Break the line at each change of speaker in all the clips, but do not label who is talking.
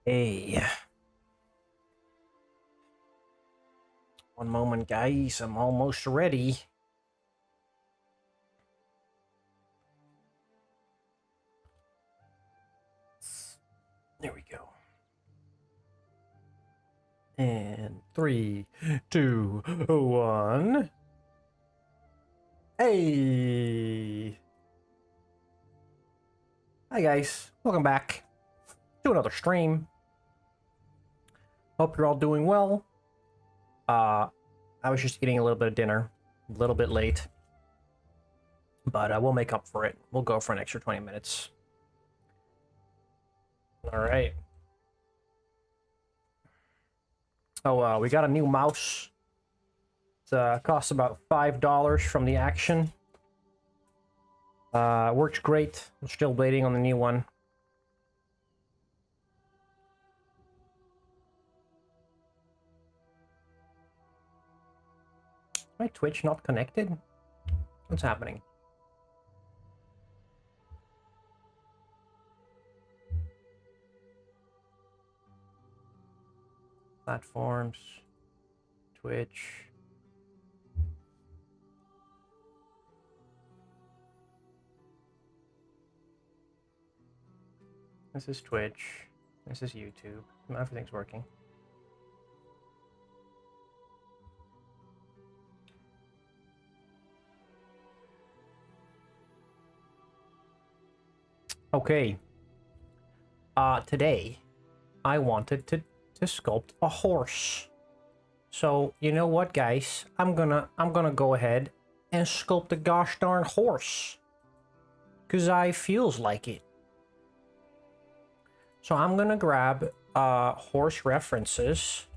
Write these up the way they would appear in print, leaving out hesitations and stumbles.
Hey. One moment, guys. I'm almost ready. There we go. And 3, 2, 1. Hey. Hi, guys. Welcome back to another stream. Hope you're all doing well. I was just eating a little bit of dinner, a little bit late, but we'll make up for it. We'll go for an extra 20 minutes. All right. Oh, we got a new mouse. It costs about $5 from the Action. Works great. I'm still waiting on the new one. My Twitch not connected? What's happening? Platforms, Twitch. This is Twitch. This is YouTube. Everything's working. Okay. Today I wanted to sculpt a horse. So, you know what, guys? I'm gonna go ahead and sculpt a gosh darn horse. 'Cause I feels like it. So I'm gonna grab horse references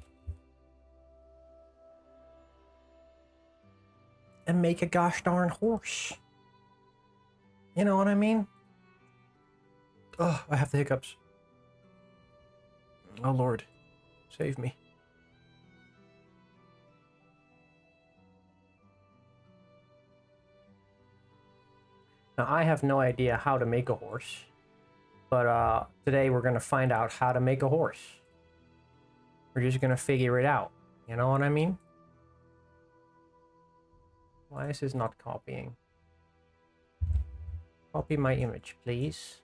and make a gosh darn horse. You know what I mean? Oh, I have the hiccups. Oh, Lord. Save me. Now, I have no idea how to make a horse. But today we're going to find out how to make a horse. We're just going to figure it out. You know what I mean? Why is this not copying? Copy my image, please.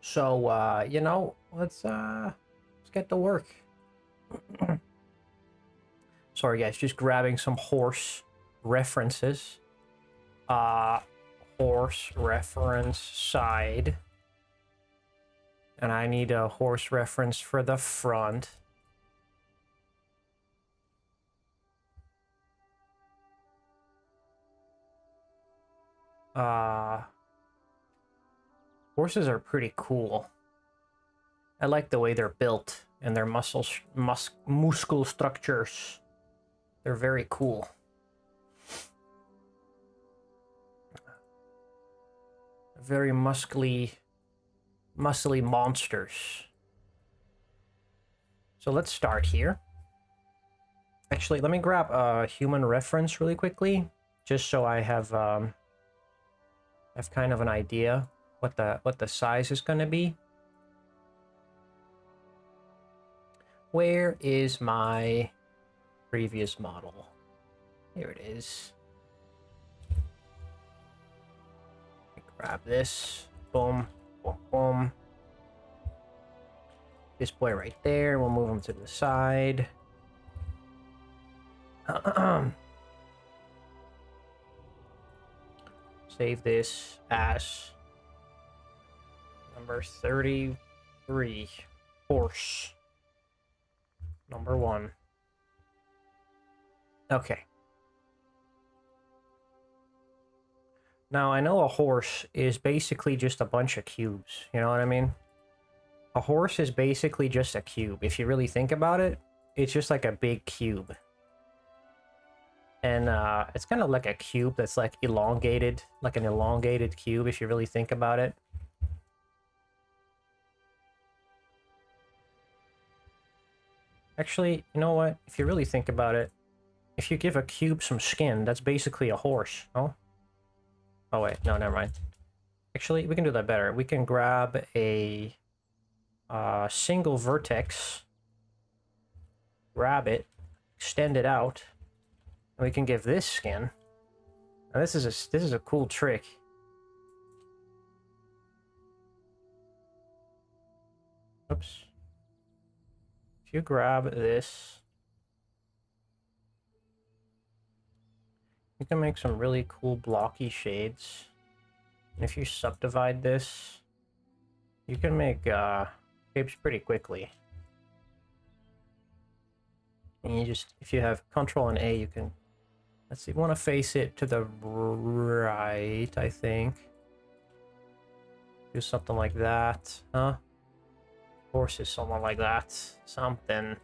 So, you know, let's get to work. Sorry, guys, just grabbing some horse references. Horse reference side. And I need a horse reference for the front. Horses are pretty cool. I like the way they're built and their muscle structures. They're very cool. Very muscly monsters. So let's start here. Actually, let me grab a human reference really quickly, just so I have kind of an idea what the size is going to be. Where is my previous model? Here it is. Grab this. Boom. Boom. Boom. This boy right there. We'll move him to the side. Save this as number 33. Horse. Number 1. Okay. Now, I know a horse is basically just a bunch of cubes, you know what I mean? A horse is basically just a cube. If you really think about it, it's just like a big cube. And it's kind of like a cube that's like elongated, like an elongated cube if you really think about it. Actually, you know what? If you really think about it, if you give a cube some skin, that's basically a horse, no? Oh wait, no, never mind. Actually, we can do that better. We can grab a single vertex, grab it, extend it out, and we can give this skin. Now this is a cool trick. Oops. If you grab this, you can make some really cool blocky shades. And if you subdivide this, you can make shapes pretty quickly. And you just, if you have Control and A, you can, let's see, you want to face it to the right, I think. Do something like that, huh? Horse is something like that. Something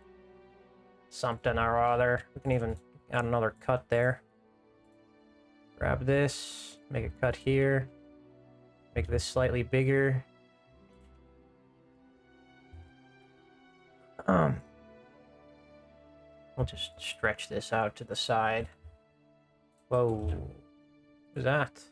or other. We can even add another cut there. Grab this, make a cut here. Make this slightly bigger. We'll just stretch this out to the side. Whoa. What's that?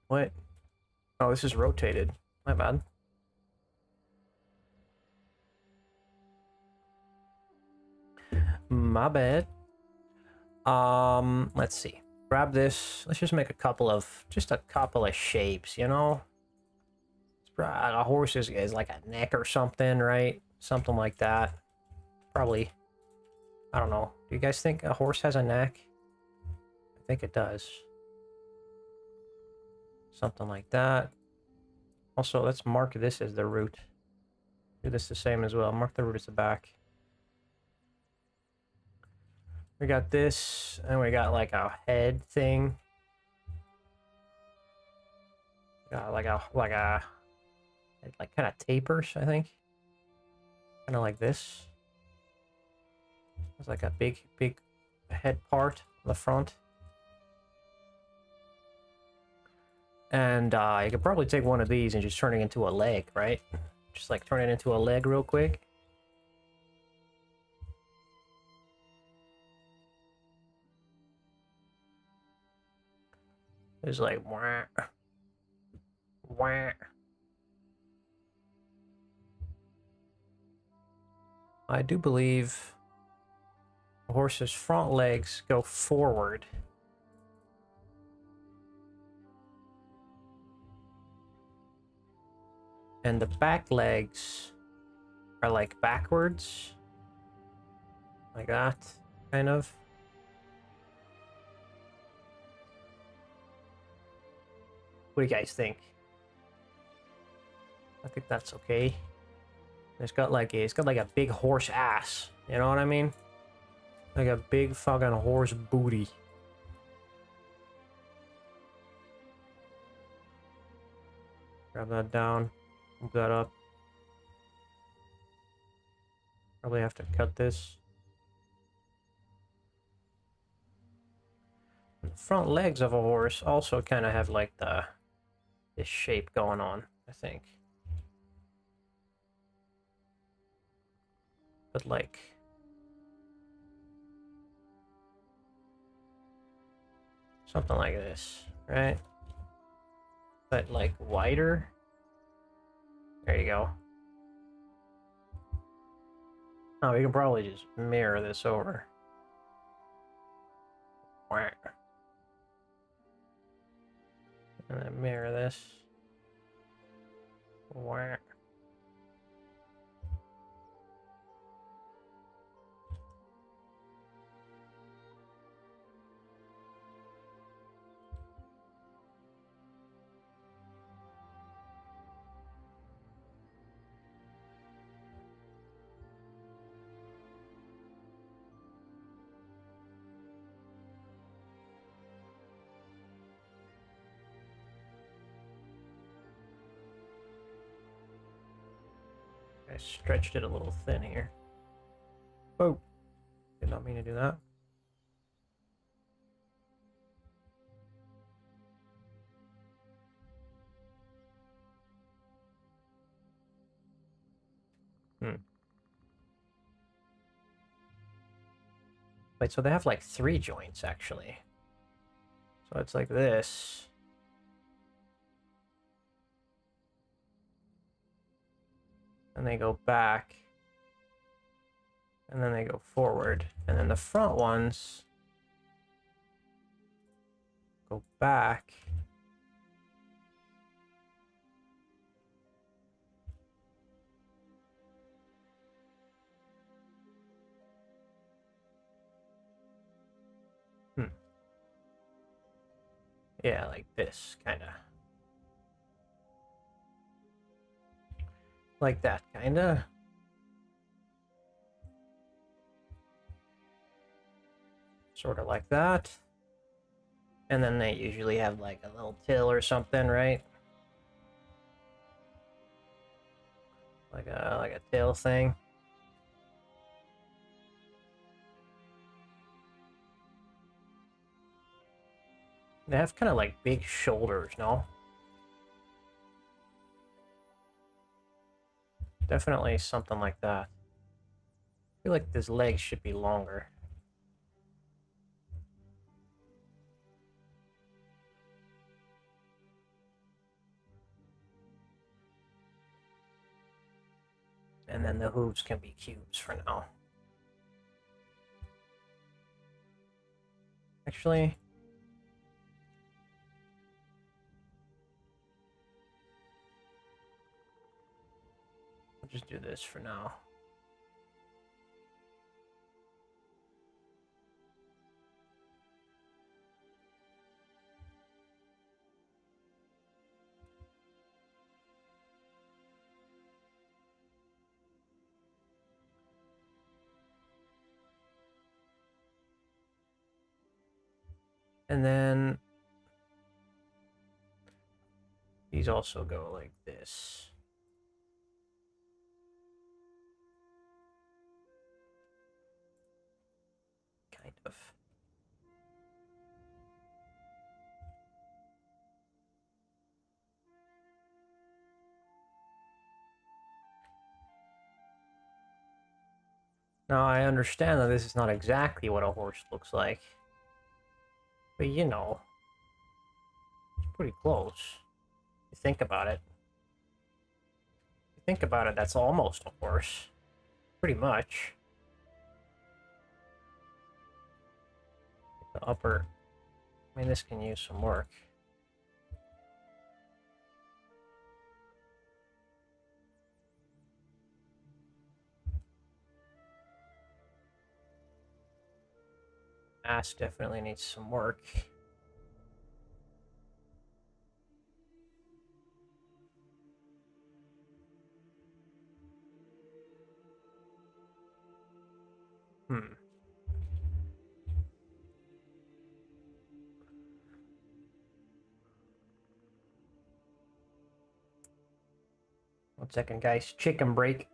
What? Oh, this is rotated. My bad. My bad. Let's see. Grab this. Let's just make a couple of shapes, you know? A horse is like a neck or something, right? Something like that. Probably. I don't know. Do you guys think a horse has a neck? I think it does. Something like that. Also, let's mark this as the root. Do this the same as well. Mark the root as the back. We got this, and we got like a head thing. Got like kind of tapers, I think. Kind of like this. It's like a big head part on the front. And you could probably take one of these and just turn it into a leg, right? Just like turn it into a leg real quick. It's like wah, wah. I do believe the horse's front legs go forward. And the back legs are like backwards. Like that, kind of. What do you guys think? I think that's okay. It's got like a big horse ass. You know what I mean? Like a big fucking horse booty. Grab that down. Move that up. Probably have to cut this. The front legs of a horse also kind of have like this shape going on, I think. But like something like this, right? But like wider. There you go. Oh, we can probably just mirror this over. And then mirror this. I stretched it a little thin here. Oh, did not mean to do that. Wait, so they have like 3 joints actually. So it's like this. And they go back. And then they go forward. And then the front ones go back. Yeah, like this, kind of. Like that, kind of. Sort of like that. And then they usually have like a little till or something, right? Like a tail thing. They have kind of like big shoulders, no? Definitely something like that. I feel like his legs should be longer. And then the hooves can be cubes for now. Actually, I'll just do this for now. And then these also go like this. Kind of. Now, I understand that this is not exactly what a horse looks like. But you know, it's pretty close. You think about it. You think about it, that's almost a horse. Pretty much. The upper... I mean, this can use some work. Ass definitely needs some work. Hmm. 1 second, guys. Chicken break.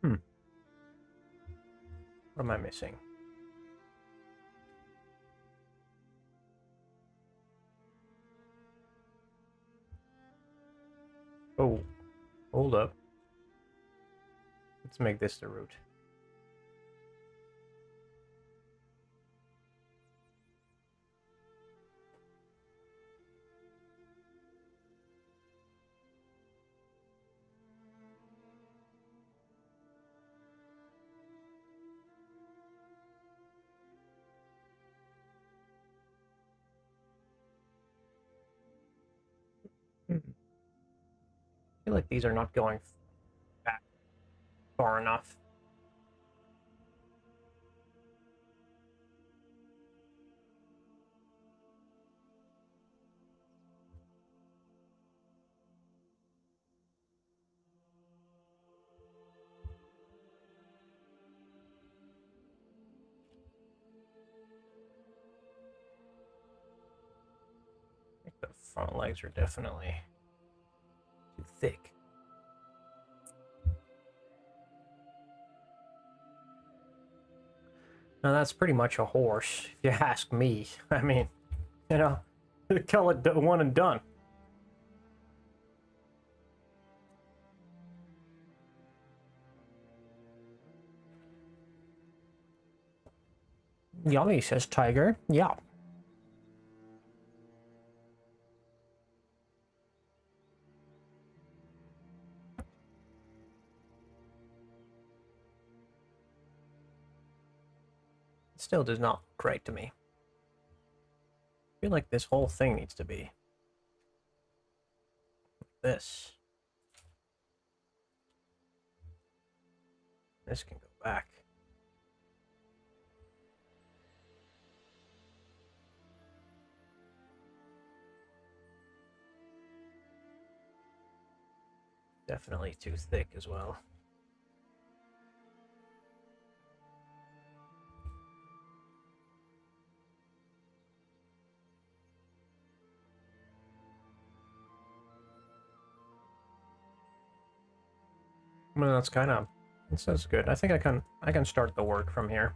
Hmm. What am I missing? Oh, hold up. Let's make this the root. I feel like these are not going back. far enough. The front legs are definitely too thick. Now that's pretty much a horse, if you ask me. I mean, you know, call it one and done. Yummy, says Tiger. Yeah. Still does not look right to me. I feel like this whole thing needs to be like this. This can go back. Definitely too thick as well. Well, that's kind of, that's good. I think I can start the work from here.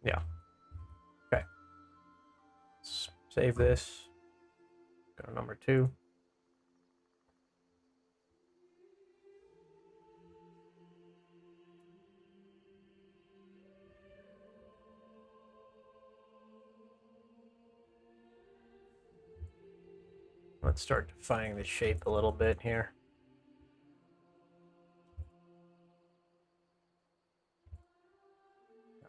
Yeah. Okay. Let's save this. Go to number 2. Let's start defining the shape a little bit here.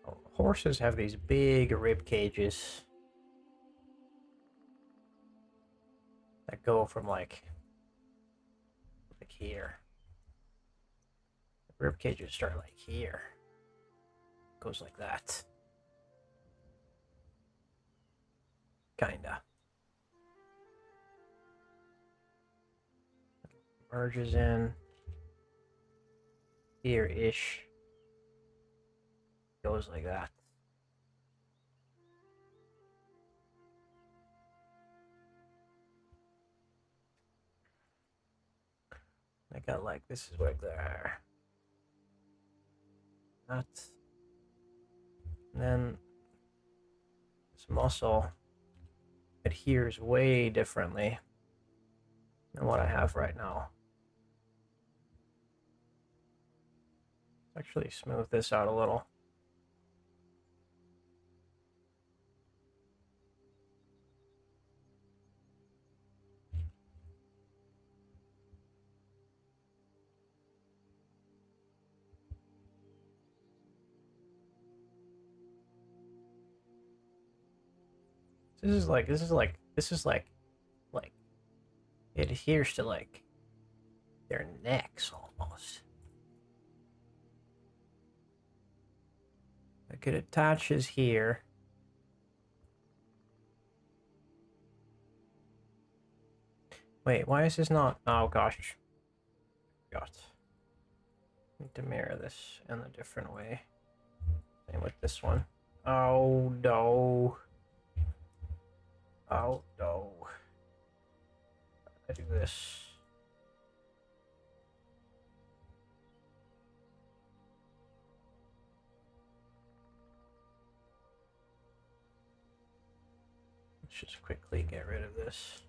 Oh, horses have these big rib cages that go from like here. The rib cages start like here. Goes like that. Kinda. Merges in here-ish. Goes like that. I got like, this is like there. That. And then this muscle adheres way differently than what I have right now. Actually smooth this out a little. This is like it adheres to like their necks almost. Like it attaches here. Wait, why is this not? Oh gosh. Got. Need to mirror this in a different way. Same with this one. Oh no. Oh no. I do this. Let's just quickly get rid of this.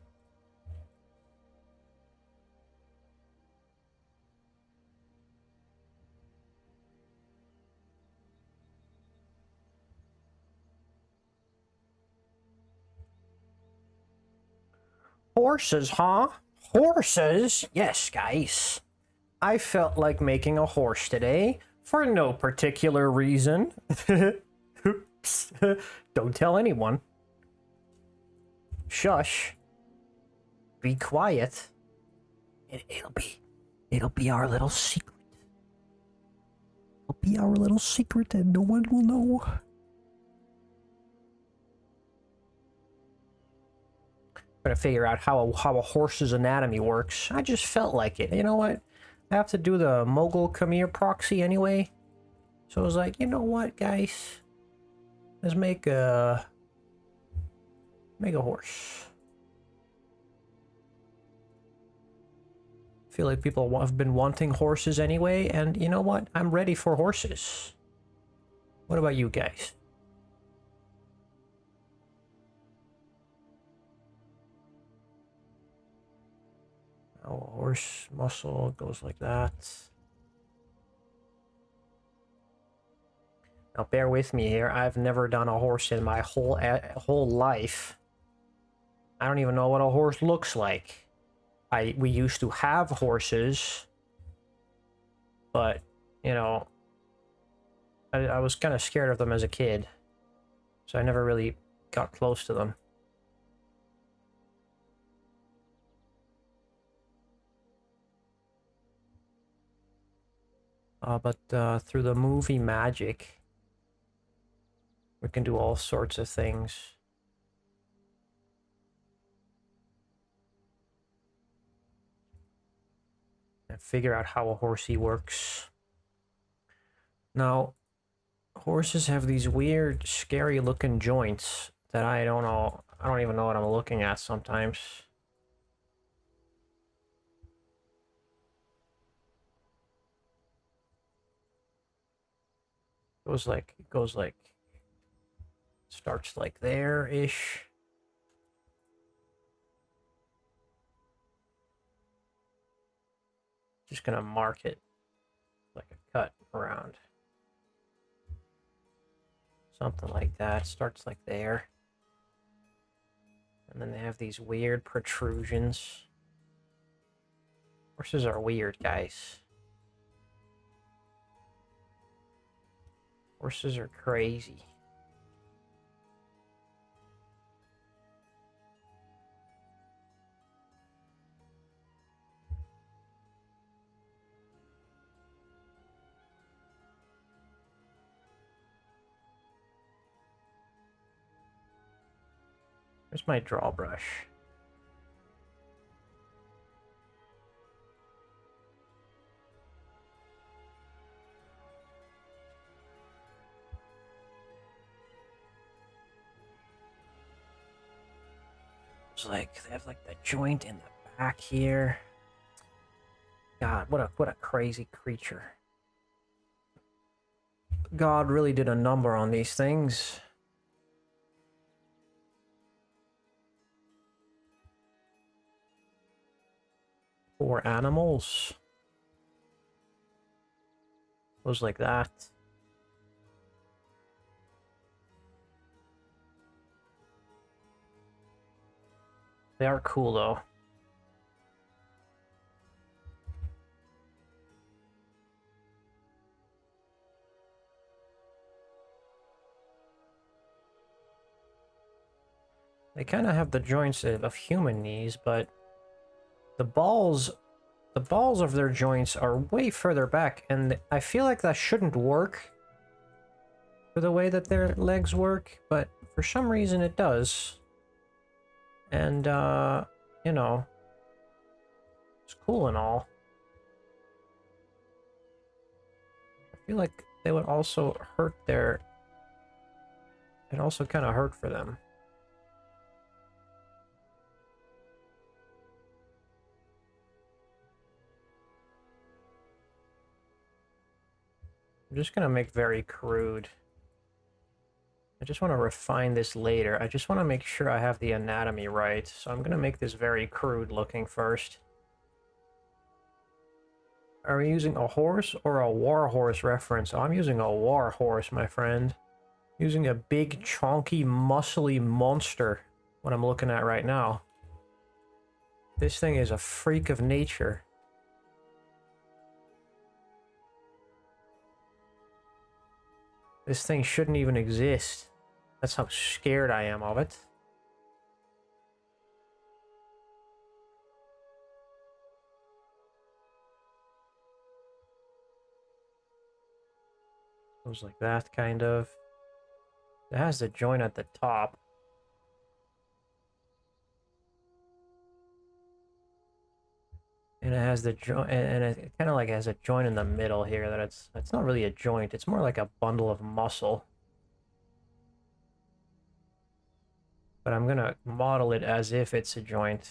Horses, huh? Horses? Yes, guys. I felt like making a horse today for no particular reason. Don't tell anyone. Shush. Be quiet. It'll be our little secret. It'll be our little secret and no one will know. Trying to figure out how a horse's anatomy works. I just felt like it. You know what? I have to do the Mogul come here proxy anyway. So I was like, you know what, guys? Let's make a horse. I feel like people have been wanting horses anyway, and you know what? I'm ready for horses. What about you guys? Oh, horse muscle goes like that. Now bear with me here. I've never done a horse in my whole life. I don't even know what a horse looks like. We used to have horses, but you know, I was kind of scared of them as a kid, so I never really got close to them. But through the movie magic, we can do all sorts of things. And figure out how a horsey works. Now, horses have these weird, scary looking joints that I don't know. I don't even know what I'm looking at sometimes. It goes like, starts like there-ish. Just gonna mark it like a cut around. Something like that. Starts like there. And then they have these weird protrusions. Horses are weird, guys. Horses are crazy. Where's my draw brush? It's like they have like the joint in the back here. God, what a crazy creature. God really did a number on these things. Poor animals. Goes like that. They are cool though. They kind of have the joints of human knees, but the balls of their joints are way further back, and I feel like that shouldn't work for the way that their legs work, but for some reason it does. And, you know, it's cool and all. I feel like they would also hurt their... It also kind of hurt for them. I'm just gonna make very crude. I just want to refine this later. I just want to make sure I have the anatomy right. So I'm gonna make this very crude looking first. Are we using a horse or a war horse reference? I'm using a war horse, my friend. Using a big, chonky, muscly monster, what I'm looking at right now. This thing is a freak of nature. This thing shouldn't even exist. That's how scared I am of it. Goes like that, kind of. It has the joint at the top. And it has the joint, and it kind of like has a joint in the middle here that it's not really a joint. It's more like a bundle of muscle. But I'm gonna model it as if it's a joint,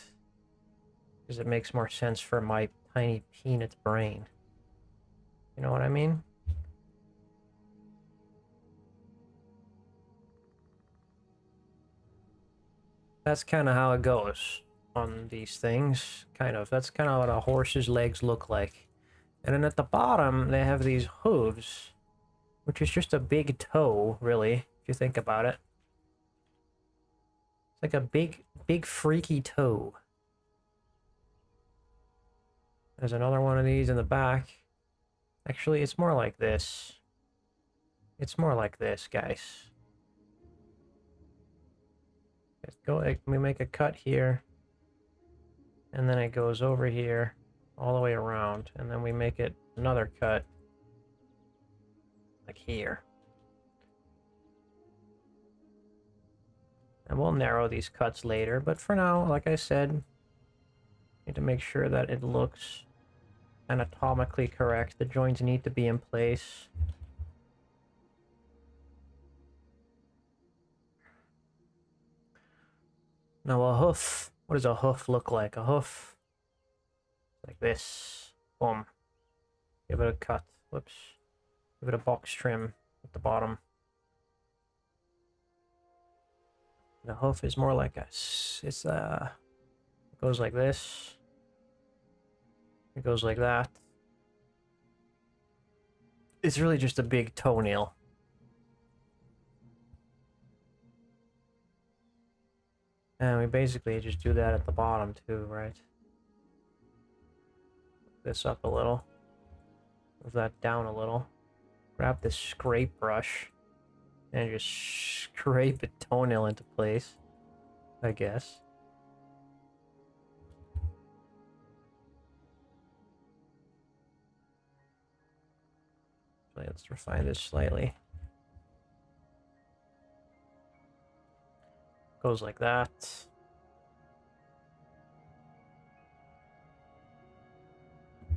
because it makes more sense for my tiny peanut brain. You know what I mean? That's kind of how it goes on these things. Kind of. That's kind of what a horse's legs look like. And then at the bottom, they have these hooves, which is just a big toe, really, if you think about it. It's like a big freaky toe. There's another one of these in the back. Actually, it's more like this. It's more like this, guys. Let's go, we make a cut here. And then it goes over here, all the way around. And then we make it another cut. Like here. And we'll narrow these cuts later, but for now, like I said, need to make sure that it looks anatomically correct. The joints need to be in place. Now a hoof. What does a hoof look like? A hoof like this. Boom. Give it a cut. Whoops. Give it a box trim at the bottom. The hoof is more like a, it goes like this. It goes like that. It's really just a big toenail. And we basically just do that at the bottom too, right? This up a little. Move that down a little. Grab this scrape brush and just scrape a toenail into place, I guess. Let's refine this slightly. Goes like that.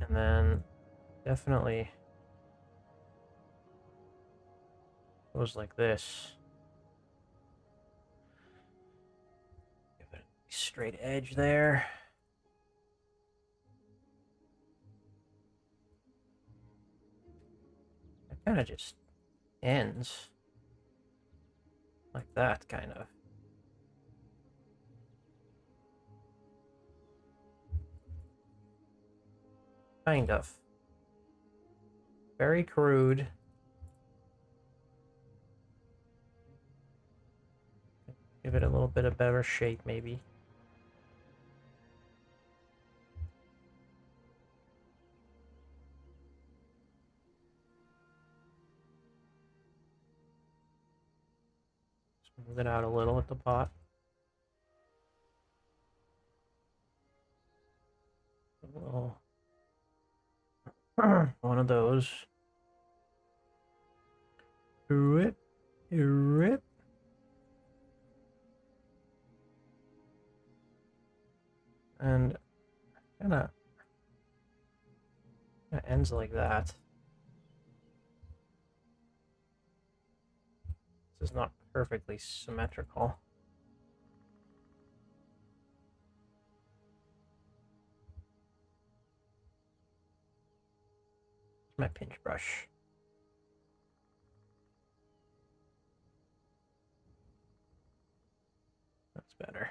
And then definitely goes like this. Give it a straight edge there. It kind of just ends like that, kind of. Kind of. Very crude. Give it a little bit of better shape, maybe. Smooth it out a little at the pot. A little one of those. Rip, rip. And kind of ends like that. This is not perfectly symmetrical. My pinch brush. That's better.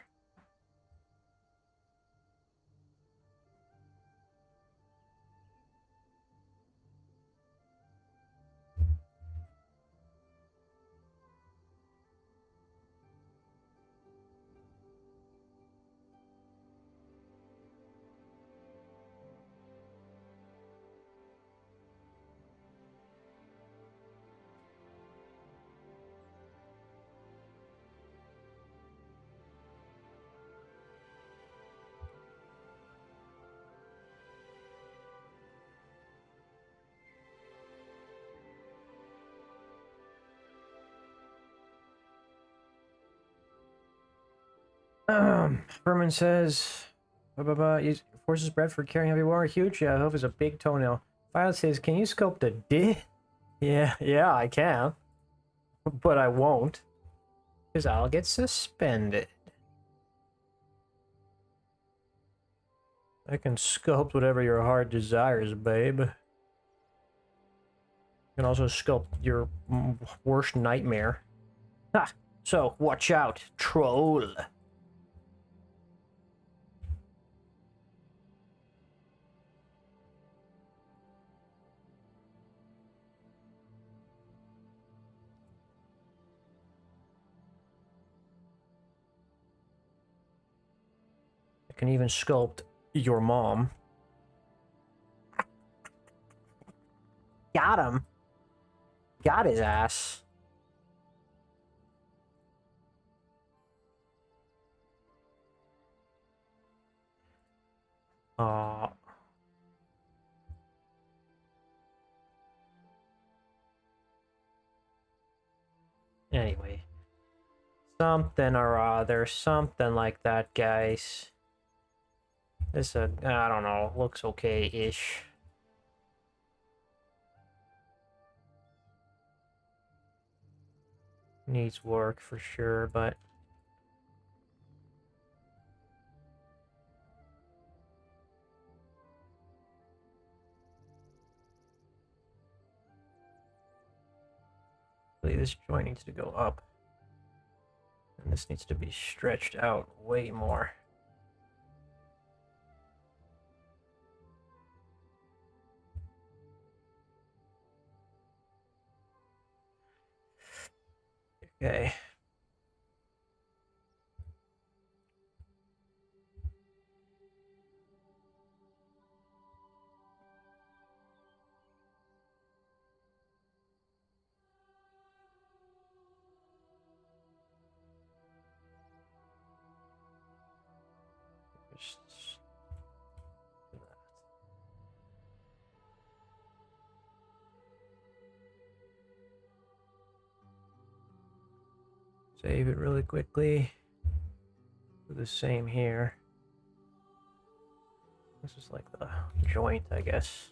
Herman says, use forces bred for carrying heavy water. Huge hoof is a big toenail. Violet says, can you sculpt a dick? Yeah, I can. But I won't. Because I'll get suspended. I can sculpt whatever your heart desires, babe. You can also sculpt your worst nightmare. Ha! So, watch out, troll. I can even sculpt your mom. Got him. Got his ass. Anyway. Something or other. Something like that, guys. This, I don't know, looks okay-ish. Needs work for sure, but... this joint needs to go up. And this needs to be stretched out way more. Okay. Just do that. Save it really quickly. Do the same here. This is like the joint, I guess.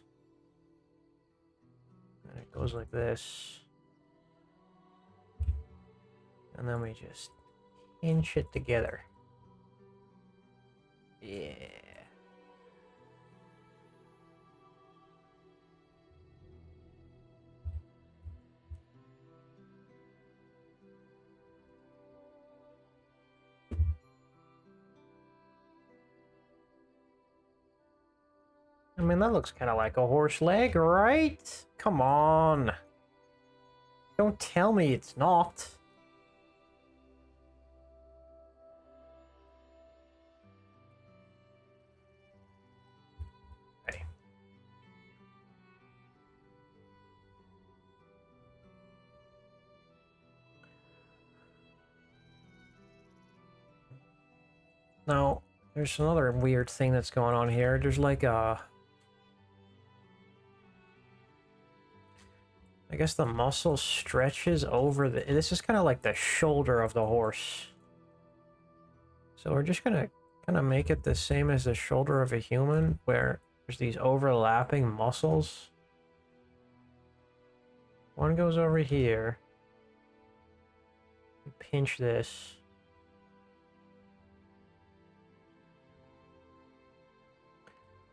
And it goes like this. And then we just pinch it together. Yeah. I mean, that looks kind of like a horse leg, right? Come on. Don't tell me it's not. Okay. Now, there's another weird thing that's going on here. There's like a... I guess the muscle stretches over the... This is kind of like the shoulder of the horse. So we're just gonna kind of make it the same as the shoulder of a human, where there's these overlapping muscles. One goes over here. You pinch this.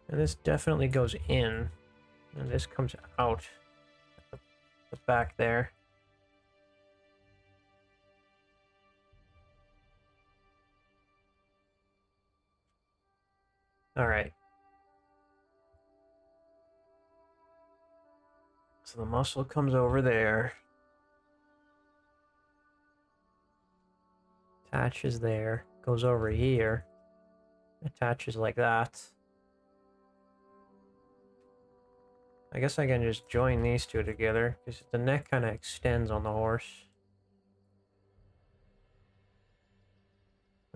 And this definitely goes in. And this comes out. The back there. All right. So the muscle comes over there. Attaches there. Goes over here. Attaches like that. I guess I can just join these two together, because the neck kind of extends on the horse.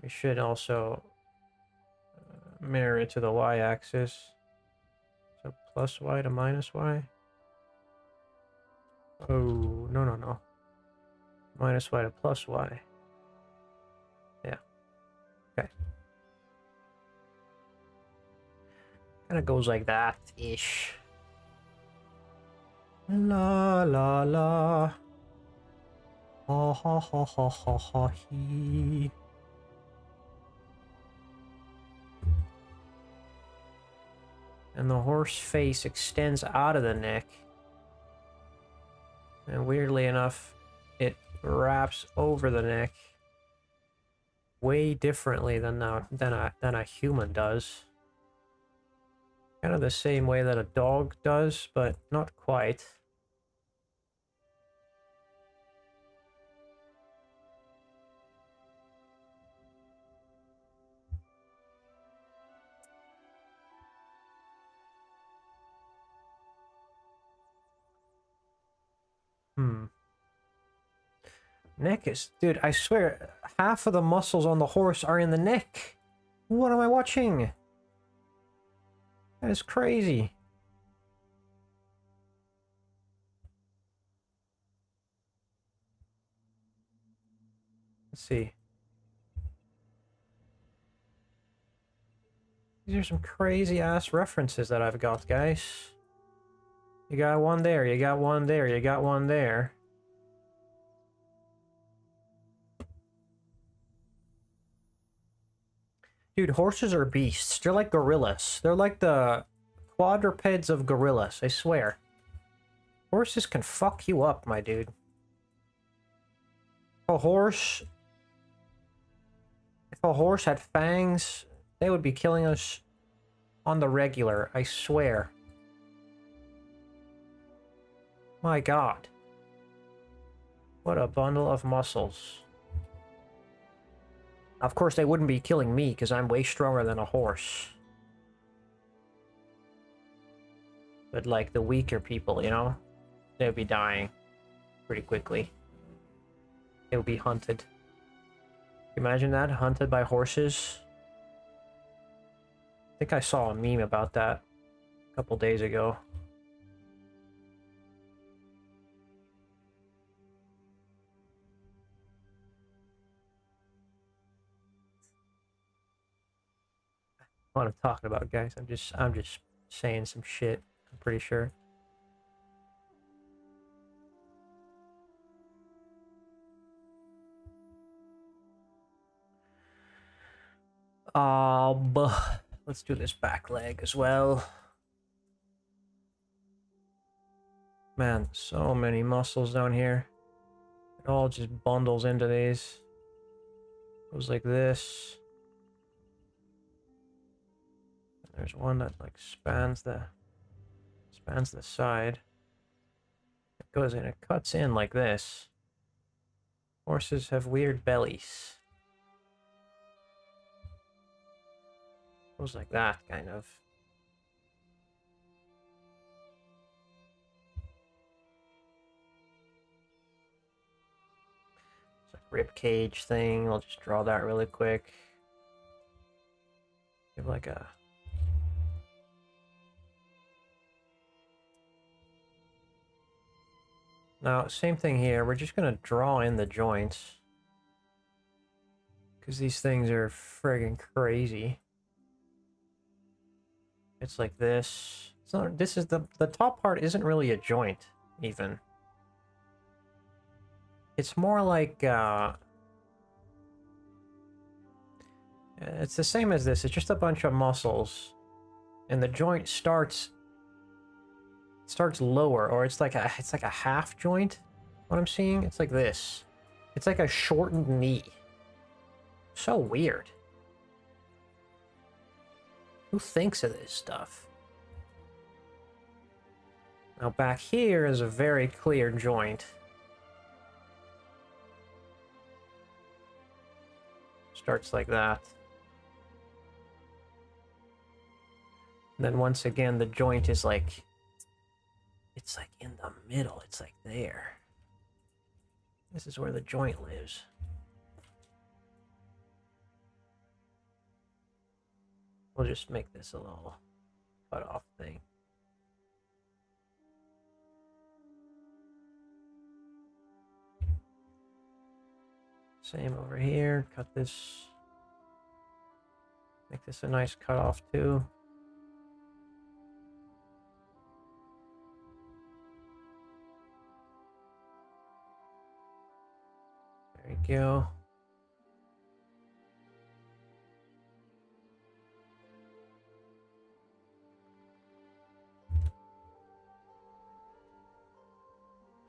We should also mirror it to the y-axis. So plus y to minus y. Oh, no. Minus y to plus y. Yeah. Okay. Kind of goes like that-ish. La la la. Ha ha ha ha ha ha he. And the horse face extends out of the neck. And weirdly enough, it wraps over the neck way differently than a human does. Kind of the same way that a dog does, but not quite. Neck is... Dude, I swear, half of the muscles on the horse are in the neck. What am I watching? That is crazy. Let's see. These are some crazy-ass references that I've got, guys. You got one there, you got one there, you got one there. Dude, horses are beasts. They're like gorillas. They're like the quadrupeds of gorillas, I swear. Horses can fuck you up, my dude. A horse... If a horse had fangs, they would be killing us on the regular, I swear. My god. What a bundle of muscles. Of course, they wouldn't be killing me, because I'm way stronger than a horse. But, like, the weaker people, you know? They'd be dying pretty quickly. They would be hunted. Imagine that, hunted by horses. I think I saw a meme about that a couple days ago. What I'm talking about, guys. I'm just saying some shit. I'm pretty sure. Let's do this back leg as well. Man, so many muscles down here. It all just bundles into these. Goes like this. There's one that like spans the side. It goes in, it cuts in like this. Horses have weird bellies. Goes like that, kind of. It's like rib cage thing. I'll just draw that really quick. Give like a... Now, same thing here. We're just gonna draw in the joints. Because these things are friggin' crazy. It's like this. It's not, this is the top part isn't really a joint, even. It's more like, it's the same as this. It's just a bunch of muscles. And the joint starts lower, or it's like a half joint. What I'm seeing? It's like this. It's like a shortened knee. So weird. Who thinks of this stuff? Now back here is a very clear joint. Starts like that. And then once again, the joint is like... It's like in the middle. It's like there. This is where the joint lives. We'll just make this a little cut-off thing. Same over here. Cut this Make this a nice cutoff too. There you go.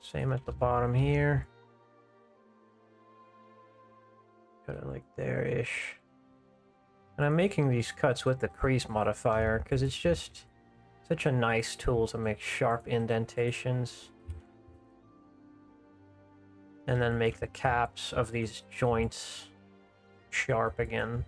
Same at the bottom here. Cut it like there-ish. And I'm making these cuts with the crease modifier because it's just such a nice tool to make sharp indentations. And then make the caps of these joints sharp again.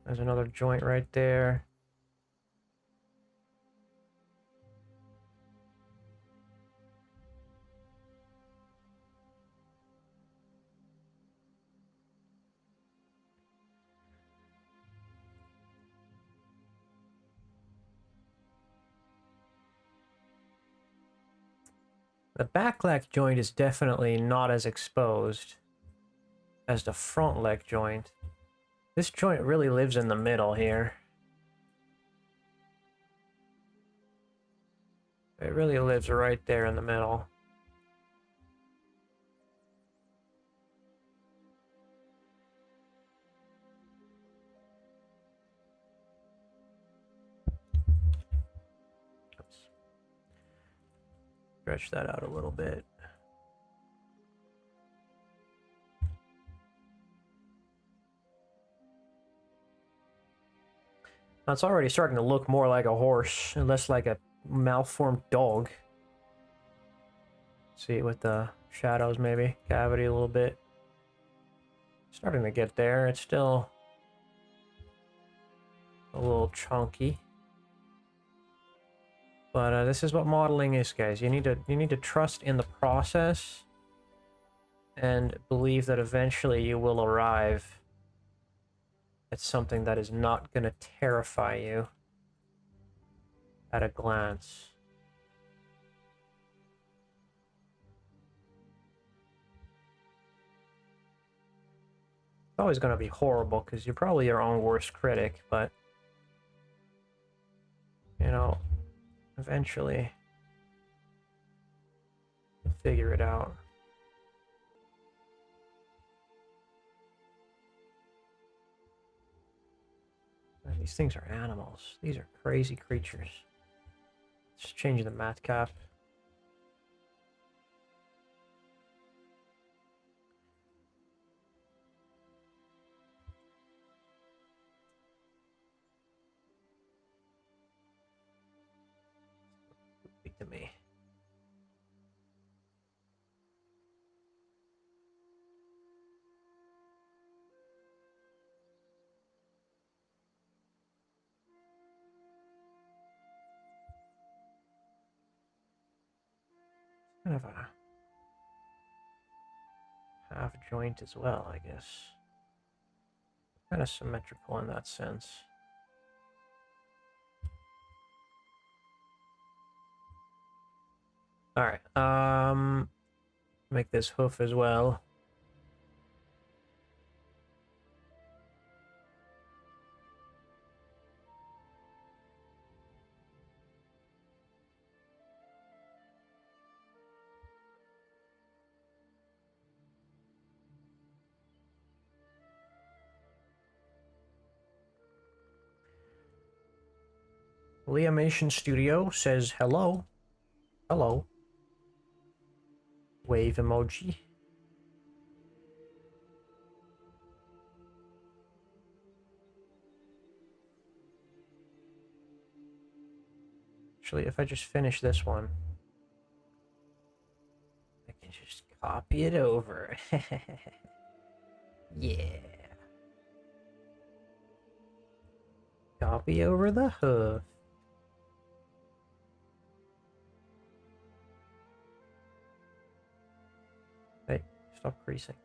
There's another joint right there. The back leg joint is definitely not as exposed as the front leg joint. This joint really lives in the middle here. It really lives right there in the middle. Oops. Stretch that out a little bit. Now it's already starting to look more like a horse and less like a malformed dog. See, with the shadows maybe, cavity a little bit. Starting to get there. It's still a little chunky. But this is what modeling is, guys. You need to trust in the process and believe that eventually you will arrive at something that is not going to terrify you at a glance. It's always going to be horrible because you're probably your own worst critic, but you know, eventually you'll figure it out. These things are animals. These are crazy creatures. Just changing the matte cap. Speak to me. Kind of a half joint as well, I guess. Kind of symmetrical in that sense. All right, make this hoof as well. Liamation Studio says hello. Hello. Wave emoji. Actually, if I just finish this one, I can just copy it over. Yeah. Copy over the hoof. Hey, stop creasing.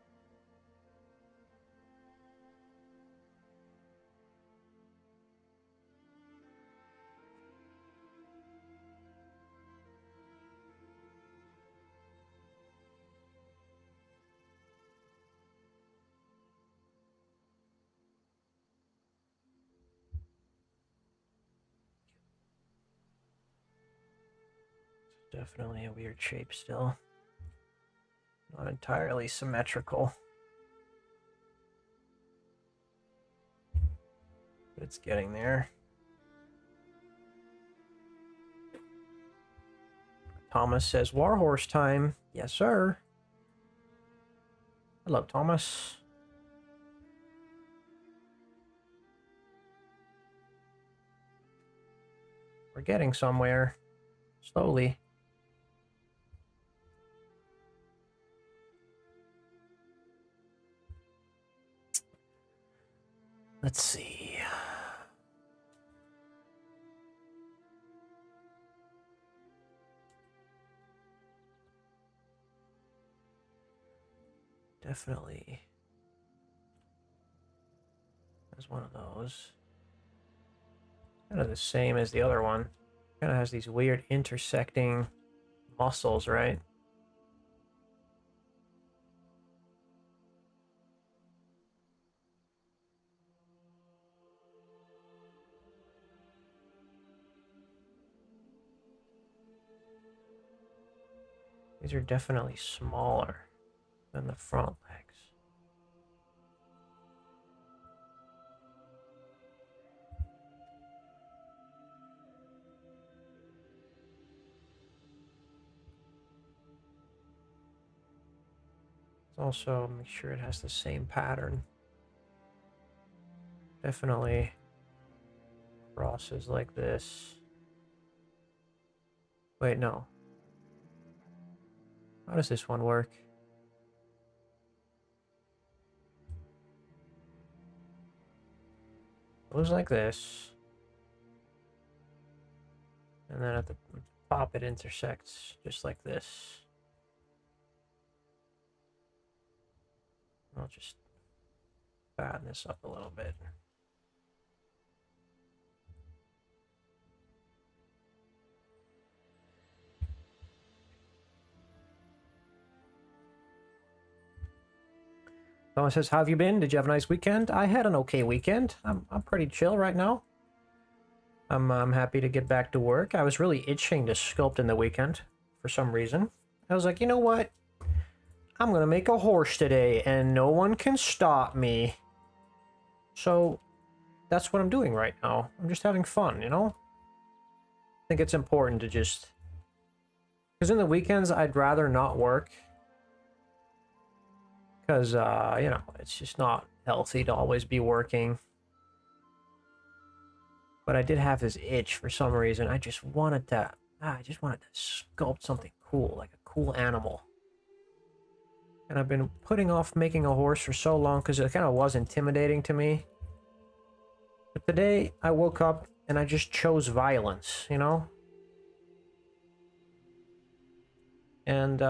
Definitely a weird shape still. Not entirely symmetrical. But it's getting there. Thomas says, Warhorse time. Yes, sir. Hello, Thomas. We're getting somewhere. Slowly. Let's see. Definitely. There's one of those. Kind of the same as the other one. Kind of has these weird intersecting muscles, right? These are definitely smaller than the front legs. Also, make sure it has the same pattern. Definitely crosses like this. Wait, no. How does this one work? It goes like this. And then at the top it intersects just like this. I'll just fatten this up a little bit. Someone says, how have you been? Did you have a nice weekend? I had an okay weekend. I'm pretty chill right now. I'm happy to get back to work. I was really itching to sculpt in the weekend for some reason. I was like, you know what? I'm going to make a horse today and no one can stop me. So that's what I'm doing right now. I'm just having fun, you know? I think it's important to just... Because in the weekends, I'd rather not work. Because, you know, it's just not healthy to always be working. But I did have this itch for some reason. I just wanted to sculpt something cool, like a cool animal. And I've been putting off making a horse for so long because it kind of was intimidating to me. But today I woke up and I just chose violence, you know? And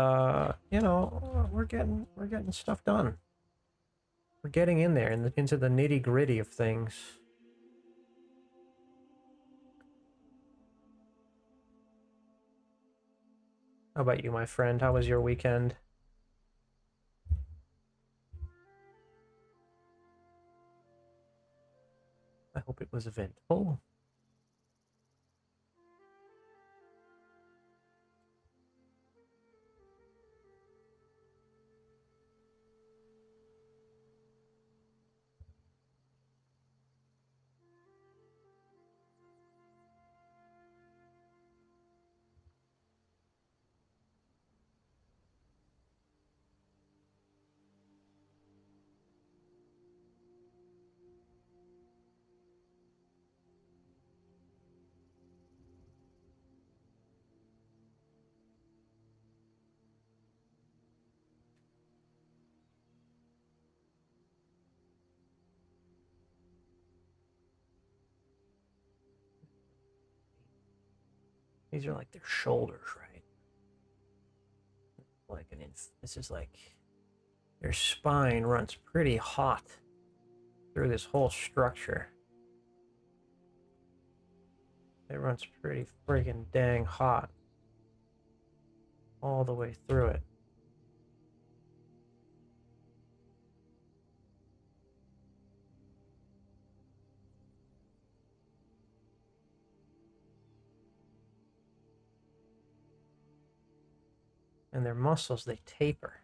you know, we're getting stuff done. We're getting in there into the nitty-gritty of things. How about you, my friend? How was your weekend? I hope it was eventful. These are like their shoulders, right? Like this is like their spine runs pretty hot through this whole structure. It runs pretty friggin' dang hot all the way through it. And their muscles, they taper.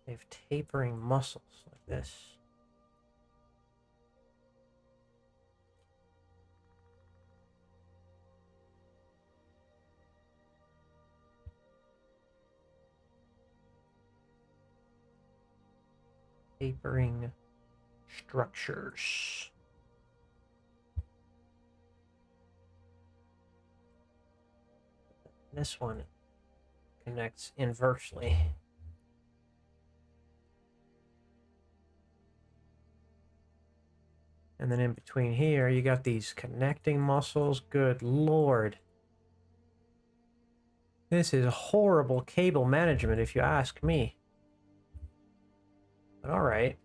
They have tapering muscles like this. Tapering structures. This one connects inversely. And then in between here, you got these connecting muscles. Good Lord. This is horrible cable management, if you ask me. But all right.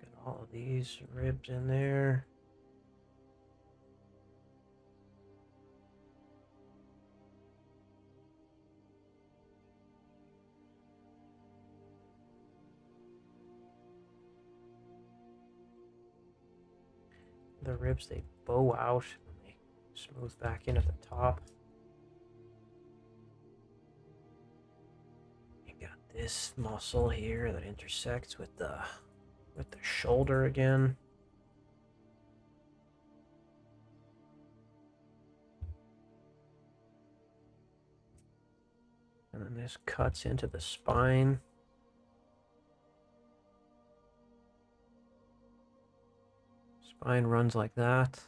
Got all of these ribs in there. The ribs, they bow out and they smooth back in at the top. You got this muscle here that intersects with the shoulder again. And then this cuts into the spine. Spine runs like that.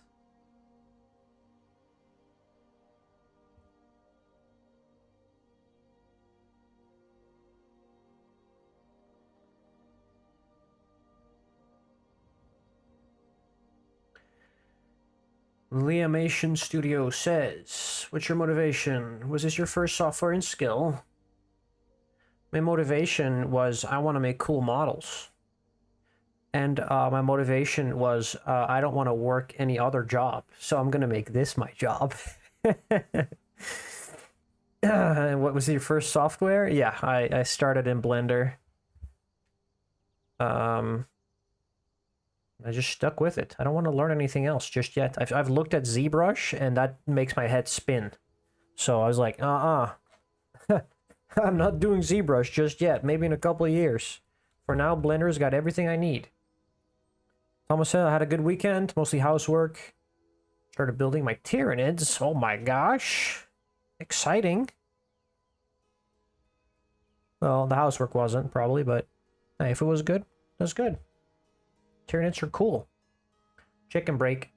Liamation Studio says, what's your motivation? Was this your first software and skill? My motivation was I want to make cool models. And my motivation was I don't want to work any other job, so I'm going to make this my job. What was your first software? Yeah, I started in Blender. I just stuck with it. I don't want to learn anything else just yet. I've looked at ZBrush, and that makes my head spin. So I was like, I'm not doing ZBrush just yet. Maybe in a couple of years. For now, Blender's got everything I need. Thomas said I had a good weekend, mostly housework. Started building my Tyranids. Oh my gosh. Exciting. Well, the housework wasn't, probably, but hey, if it was good, that's good. Tyranids are cool. Chicken break.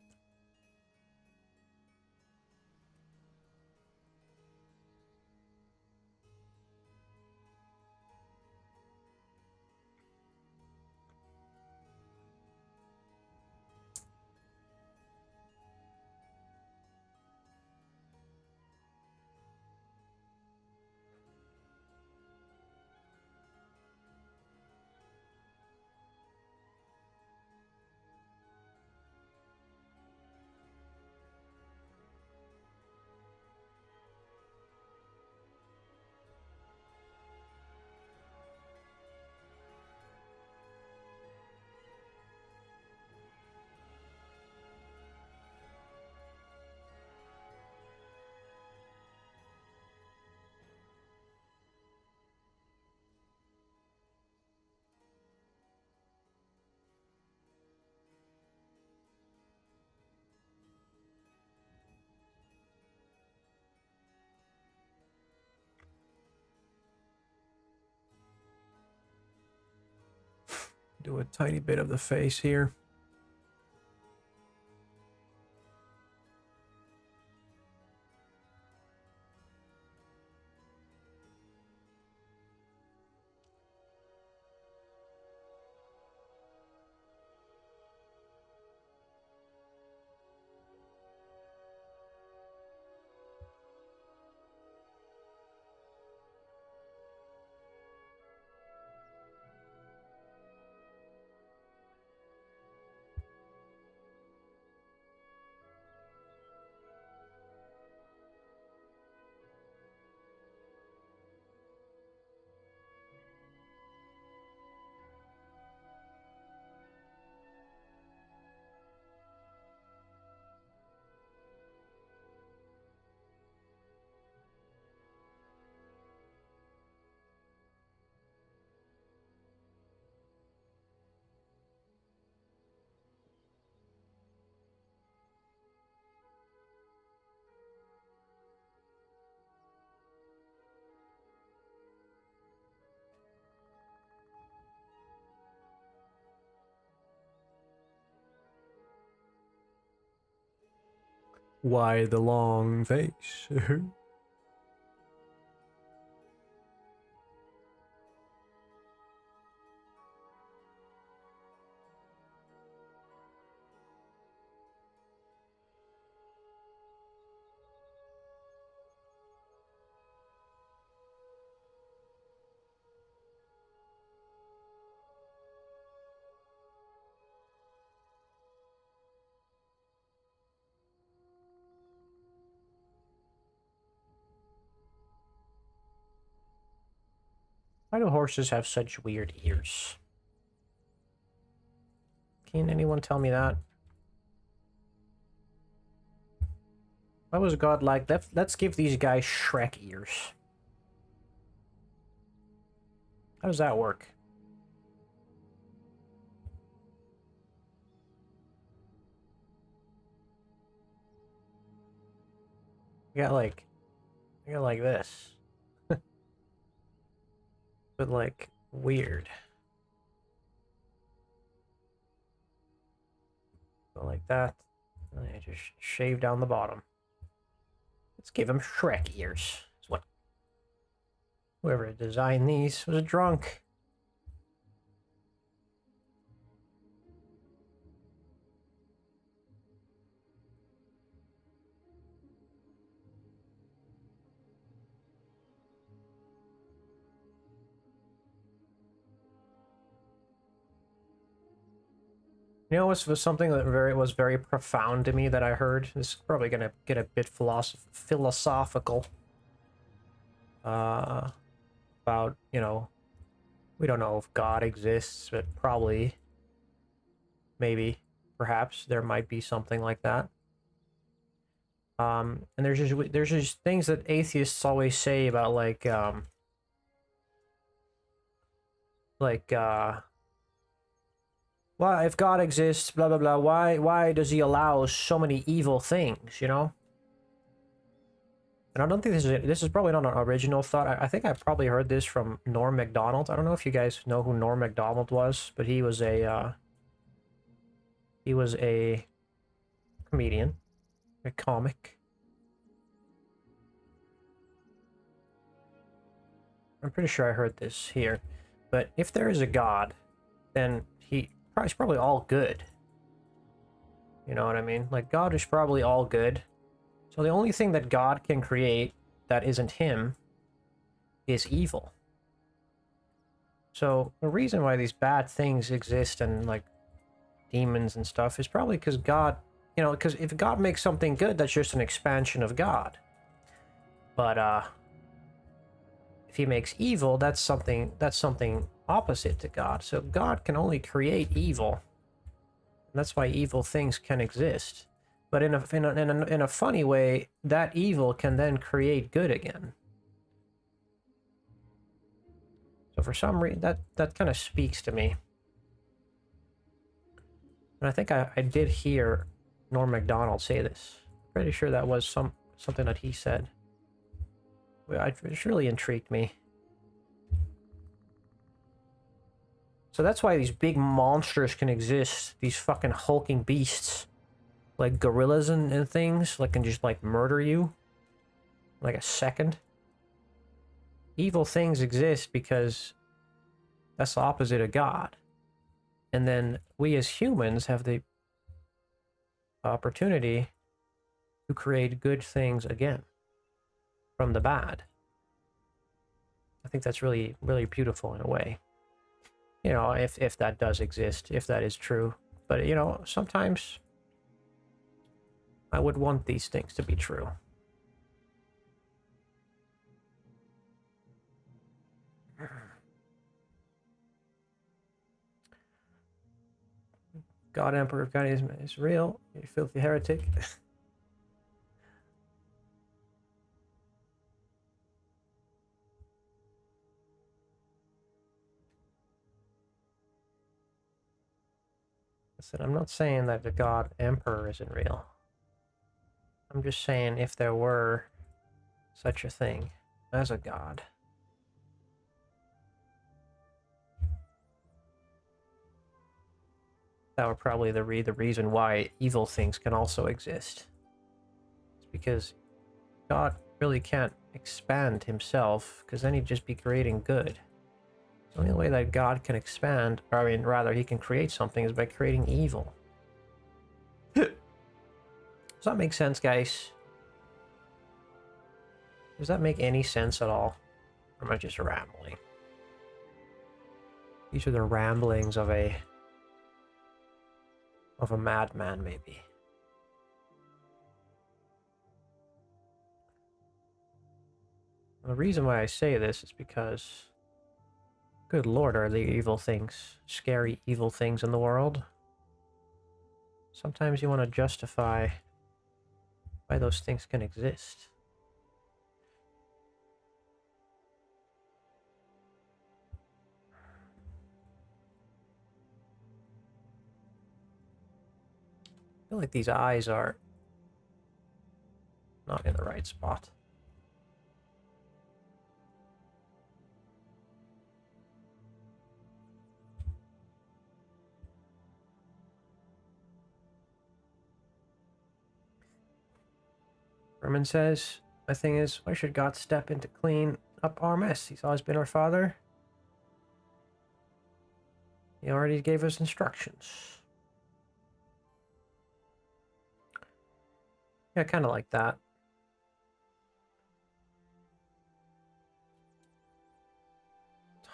Do a tiny bit of the face here. Why the long face? Why do horses have such weird ears? Can anyone tell me that? Why was God like, let's give these guys Shrek ears? How does that work? I got like this. But like, weird. So like that. And I just shave down the bottom. Let's give him Shrek ears. Is what whoever designed these was a drunk. You know, it was something that was very profound to me that I heard. This is probably gonna get a bit philosophical. About, you know, we don't know if God exists, but probably, maybe, perhaps there might be something like that. And there's just things that atheists always say about well, if God exists, blah blah blah, why does he allow so many evil things, you know? And I don't think this is probably not an original thought. I think I probably heard this from Norm Macdonald. I don't know if you guys know who Norm Macdonald was, but he was a comedian, a comic. I'm pretty sure I heard this here. But if there is a God, then he's probably all good. You know what I mean? Like, God is probably all good. So the only thing that God can create that isn't him is evil. So the reason why these bad things exist and like demons and stuff is probably because God, you know, because if God makes something good, that's just an expansion of God. But if he makes evil, that's something opposite to God. So God can only create evil. And that's why evil things can exist. But in a funny way, that evil can then create good again. So for some reason, that kind of speaks to me. And I think I did hear Norm Macdonald say this. Pretty sure that was something that he said. It really intrigued me. So that's why these big monsters can exist. These fucking hulking beasts. Like gorillas and things. Like, can just like murder you. Like a second. Evil things exist because that's the opposite of God. And then we as humans have the opportunity to create good things again from the bad. I think that's really, really beautiful in a way. You know, if that does exist, if that is true. But, you know, sometimes I would want these things to be true. God Emperor of God is real, you filthy heretic. Listen, I'm not saying that the God Emperor isn't real. I'm just saying if there were such a thing as a god, that would probably be the reason why evil things can also exist. because God really can't expand himself, because then he'd just be creating good. The only way that God can expand, or I mean, rather, he can create something is by creating evil. Does that make sense, guys? Does that make any sense at all? Or am I just rambling? These are the ramblings of a madman, maybe. The reason why I say this is because, good lord, are there evil things, scary evil things in the world? Sometimes you want to justify why those things can exist. I feel like these eyes are not in the right spot. Herman says, my thing is, why should God step in to clean up our mess? He's always been our father. He already gave us instructions. Yeah, kind of like that.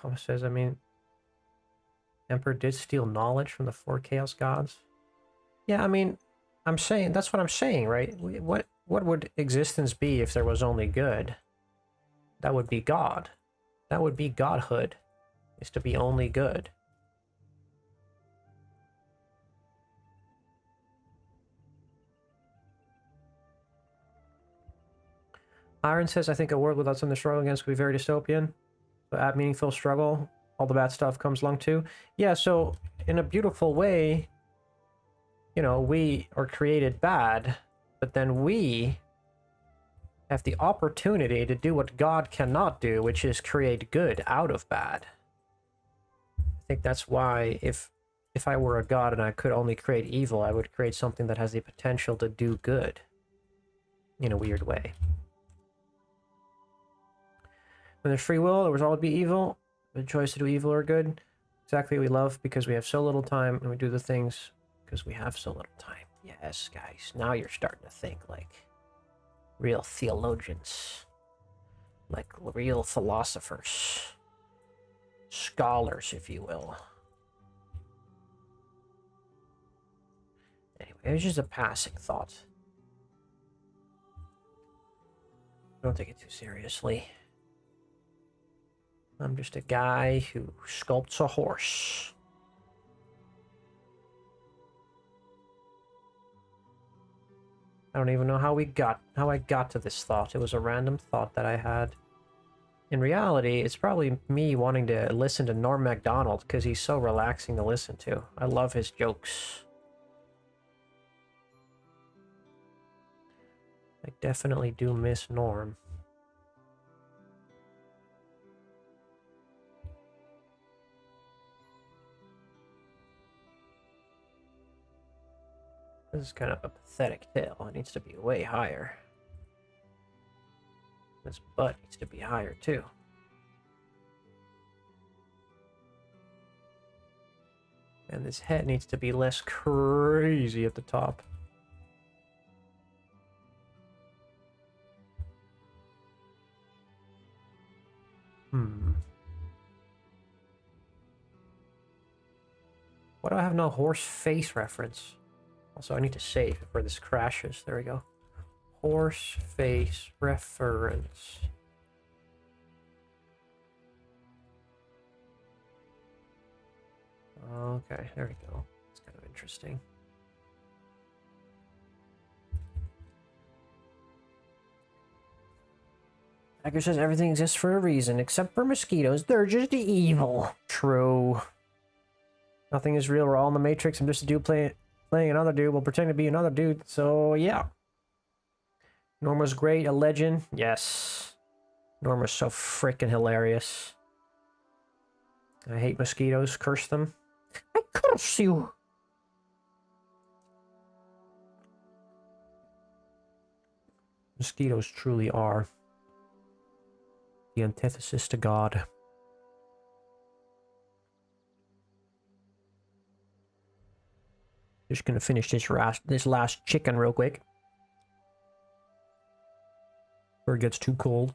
Thomas says, I mean, Emperor did steal knowledge from the four Chaos Gods. Yeah, I mean, I'm saying, that's what I'm saying, right? What would existence be if there was only good? That would be God. That would be godhood, is to be only good. Iron says, I think a world without something to struggle against would be very dystopian. But at meaningful struggle, all the bad stuff comes along too. Yeah, so in a beautiful way, you know, we are created bad, but then we have the opportunity to do what God cannot do, which is create good out of bad. I think that's why if I were a god and I could only create evil, I would create something that has the potential to do good in a weird way. When there's free will, there will always be evil. The choice to do evil or good. Exactly what we love because we have so little time, and we do the things because we have so little time. Yes, guys. Now you're starting to think like real theologians. Like real philosophers. Scholars, if you will. Anyway, it was just a passing thought. Don't take it too seriously. I'm just a guy who sculpts a horse. I don't even know how I got to this thought. It was a random thought that I had. In reality, it's probably me wanting to listen to Norm Macdonald because he's so relaxing to listen to. I love his jokes. I definitely do miss Norm. This is kind of a pathetic tail. It needs to be way higher. This butt needs to be higher too. And this head needs to be less crazy at the top. Why do I have no horse face reference? Also, I need to save before this crashes. There we go. Horse face reference. Okay, there we go. It's kind of interesting. Hacker says everything exists for a reason, except for mosquitoes. They're just evil. True. Nothing is real. We're all in the Matrix. I'm just a dude playing another dude while pretending to be another dude. So, yeah. Norma's great. A legend. Yes. Norma's so freaking hilarious. I hate mosquitoes. Curse them. I curse you. Mosquitoes truly are the antithesis to God. Just gonna finish this last chicken real quick before it gets too cold.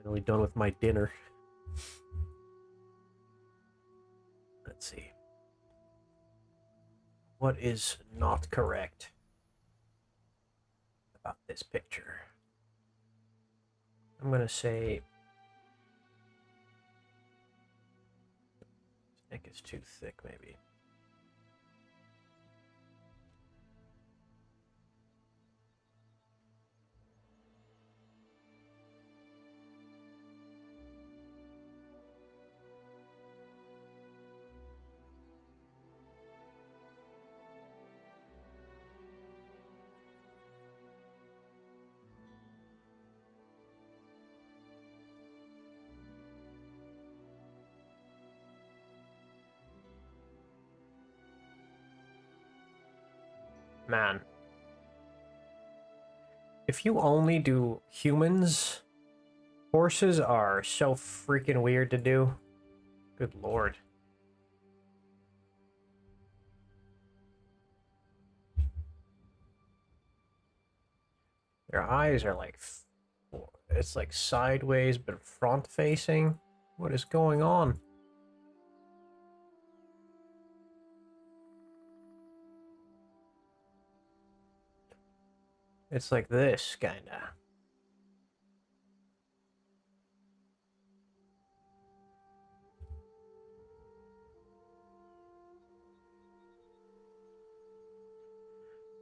Finally done with my dinner. Let's see. What is not correct about this picture? I'm gonna say this neck is too thick, maybe. Man. If you only do humans, horses are so freaking weird to do. Good lord. Their eyes are like, it's like sideways but front facing. What is going on? It's like this, kinda.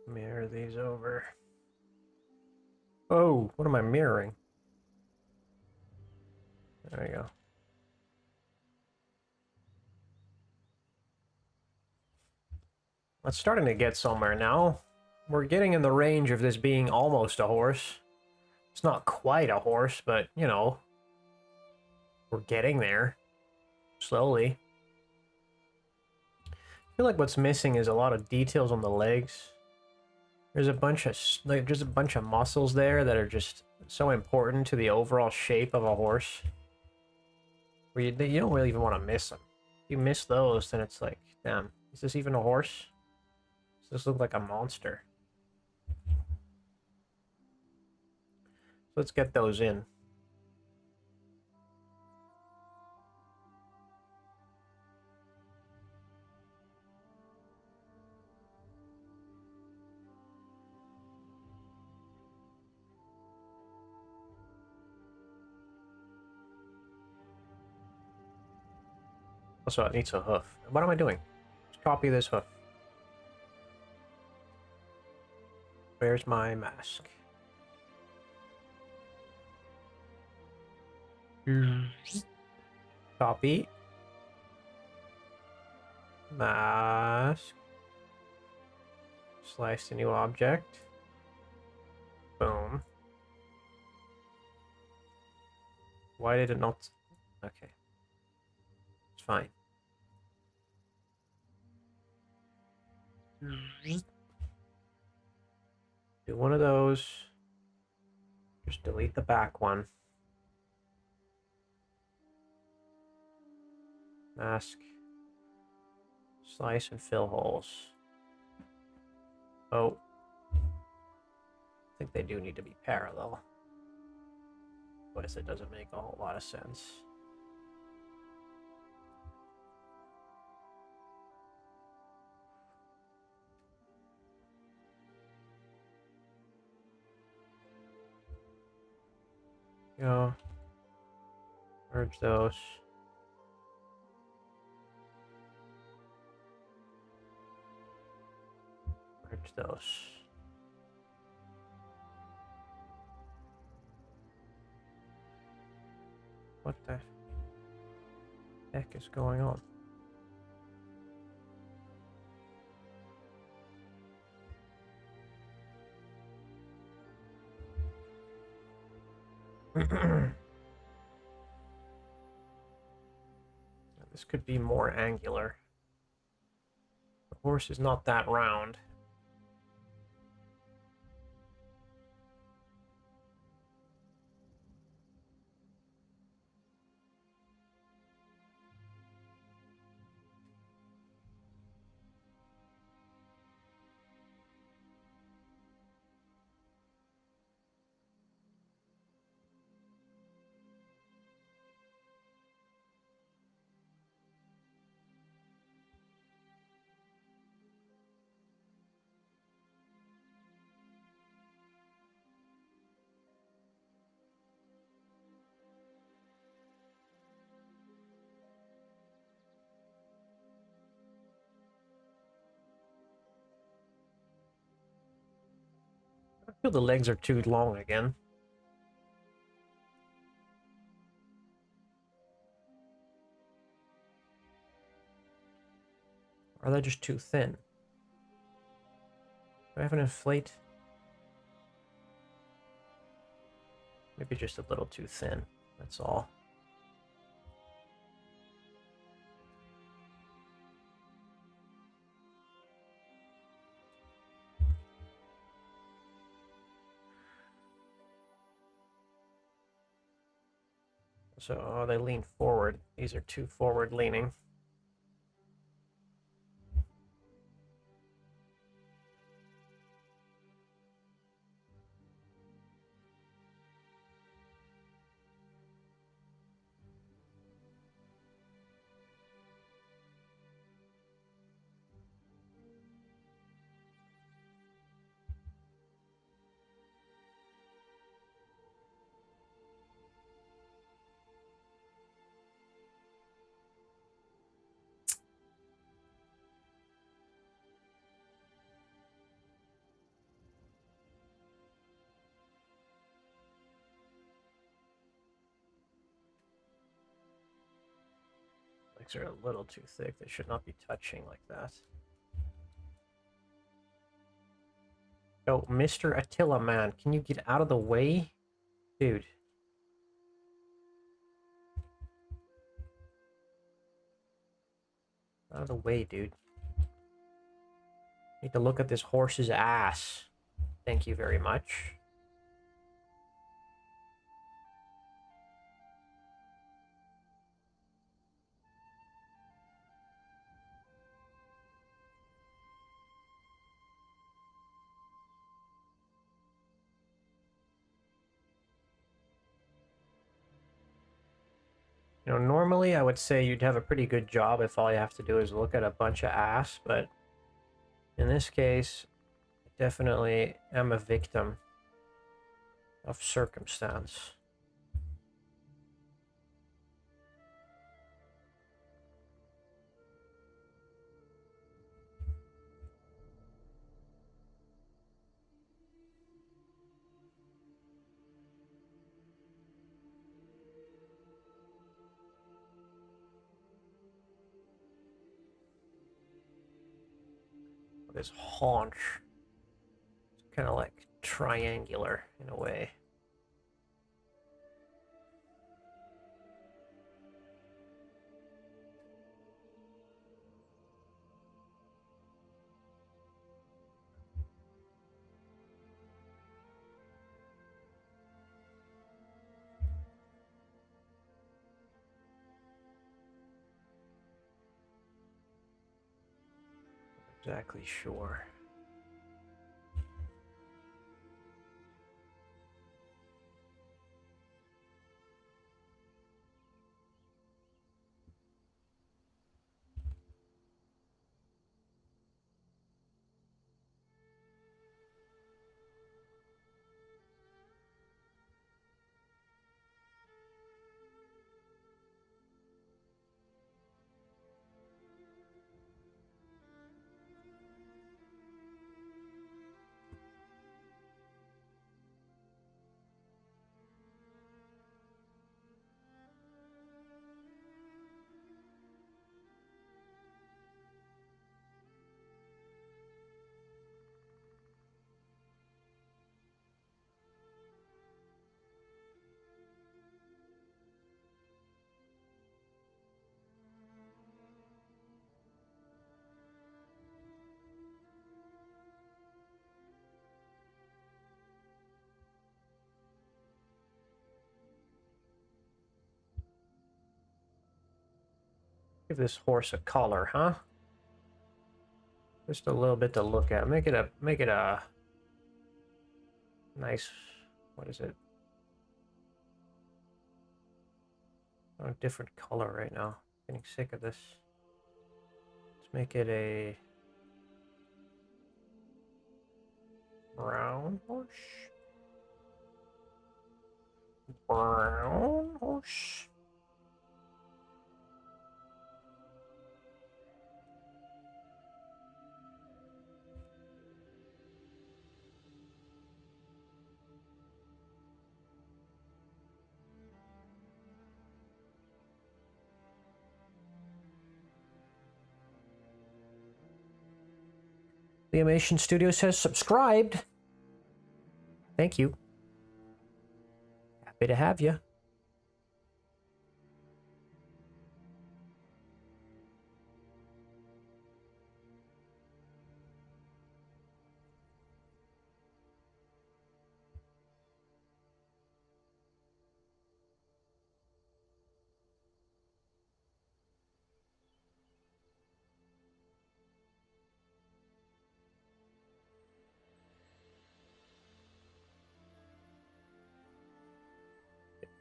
Mirror these over. Oh, what am I mirroring? There we go. It's starting to get somewhere now. We're getting in the range of this being almost a horse. It's not quite a horse, but, you know, we're getting there. Slowly. I feel like what's missing is a lot of details on the legs. There's a bunch of muscles there that are just so important to the overall shape of a horse. Where you don't really even want to miss them. If you miss those, then it's like, damn, is this even a horse? Does this look like a monster? So let's get those in. Also, it needs a hoof. What am I doing? Just copy this hoof. Where's my mask? Copy. Mask. Slice a new object. Boom. Why did it not? Okay. It's fine. Do one of those. Just delete the back one. Mask. Slice and fill holes. Oh. I think they do need to be parallel. Otherwise, it doesn't make a whole lot of sense. Go. Merge those. Merge those. What the heck is going on? This could be more angular. The horse is not that round. I feel the legs are too long again. Or are they just too thin? Do I have an inflate? Maybe just a little too thin, that's all. So, they lean forward. These are too forward leaning. Legs are a little too thick. They should not be touching like that. Oh, Mr. Attilla, man. Can you get out of the way? Dude. Out of the way, dude. Need to look at this horse's ass. Thank you very much. You know, normally I would say you'd have a pretty good job if all you have to do is look at a bunch of ass, but in this case, I definitely am a victim of circumstance. This haunch, it's kind of like triangular in a way. Exactly sure. Give this horse a collar, huh? Just a little bit to look at. Make it a nice, what is it? A different color right now. Getting sick of this. Let's make it a brown horse. Brown horse. The Animation Studio says subscribed. Thank you. Happy to have you.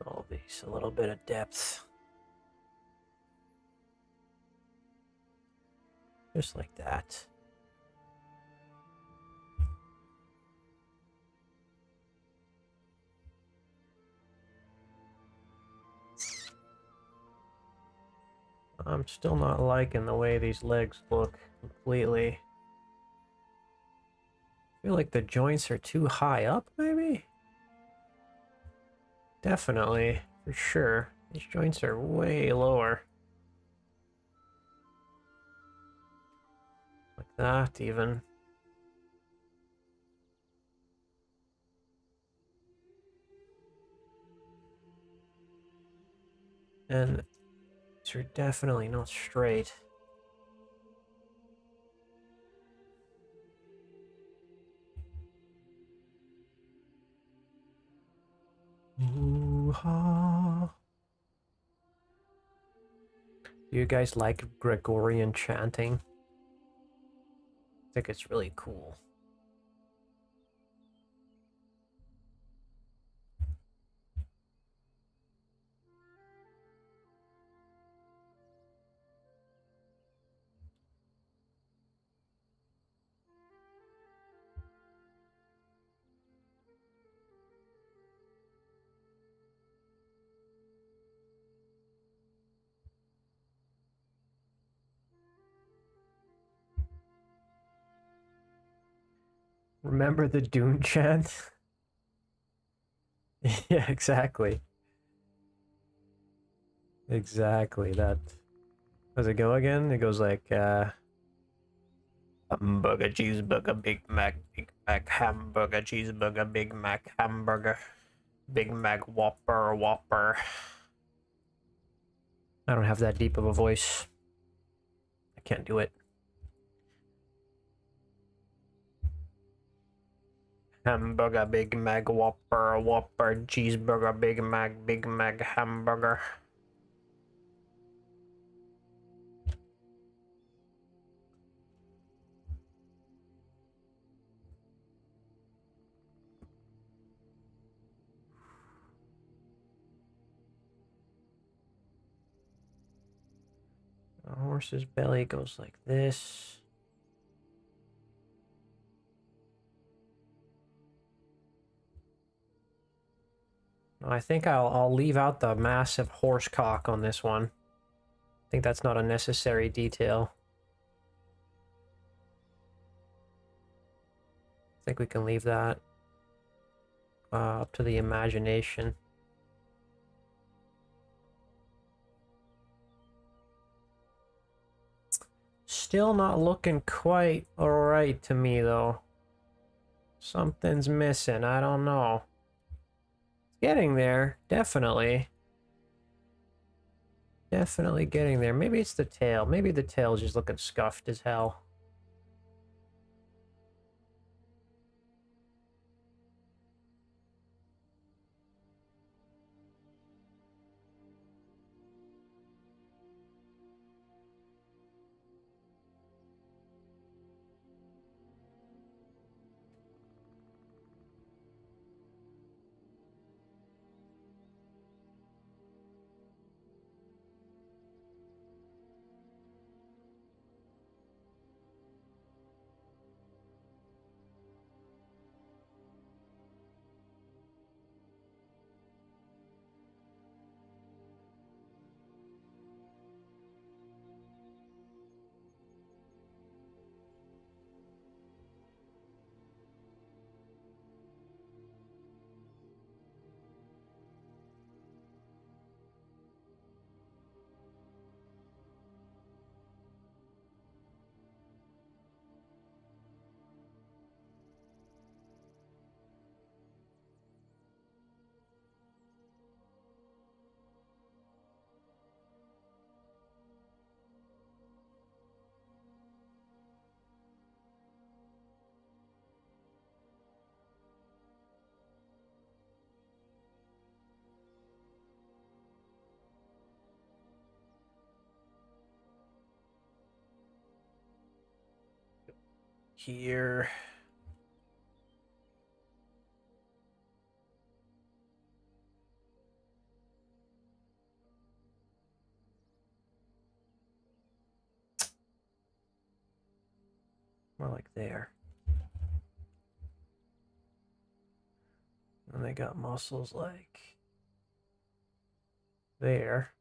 All these, a little bit of depth. Just like that. I'm still not liking the way these legs look completely. I feel like the joints are too high up, maybe? Definitely, for sure. These joints are way lower. Like that, even. And these are definitely not straight. Ooh-ha. Do you guys like Gregorian chanting? I think it's really cool. Remember the Dune chant? Yeah, exactly. Exactly, that. Does it go again? It goes like, hamburger, cheeseburger, Big Mac, hamburger, cheeseburger, Big Mac, hamburger, Big Mac, Whopper, Whopper. I don't have that deep of a voice. I can't do it. Hamburger, Big Mac, Whopper, Whopper, cheeseburger, Big Mac, hamburger. Horse's belly goes like this. I think I'll leave out the massive horse cock on this one. I think that's not a necessary detail. I think we can leave that up to the imagination. Still not looking quite alright to me, though. Something's missing, I don't know. Getting there, definitely. Definitely getting there. Maybe it's the tail. Maybe the tail's just looking scuffed as hell. Here. More like there. And they got muscles like there,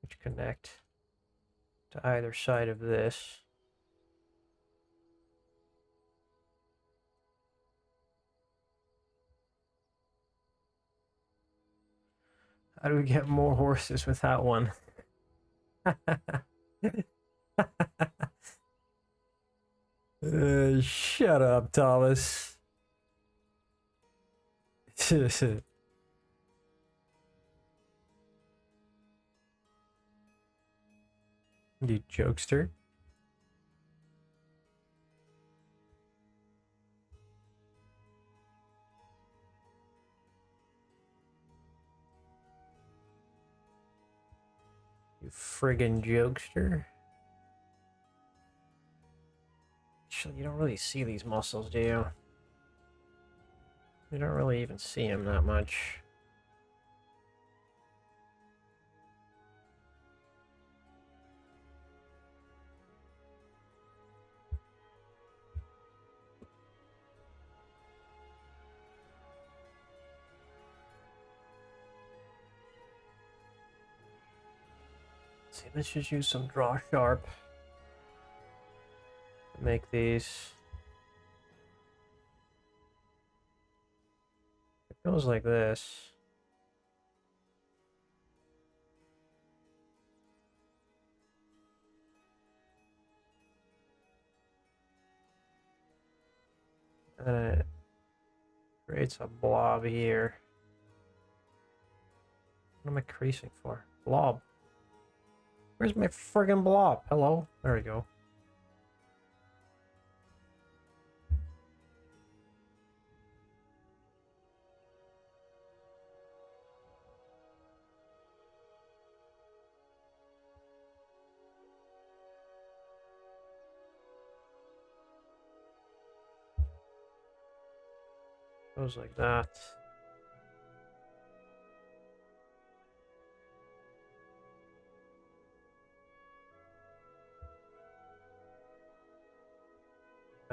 which connect to either side of this. How do we get more horses with that one? Shut up, Thomas. You jokester. You friggin' jokester. Actually, you don't really see these muscles, do you? You don't really even see them that much. See, let's just use some draw sharp to make these. It goes like this. And then it creates a blob here. What am I creasing for? Blob. Where's my friggin' blob? Hello? There we go. Goes like that.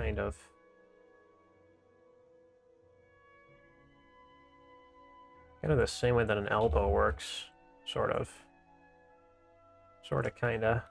kind of. Kind of the same way that an elbow works, sort of. Sort of, kinda.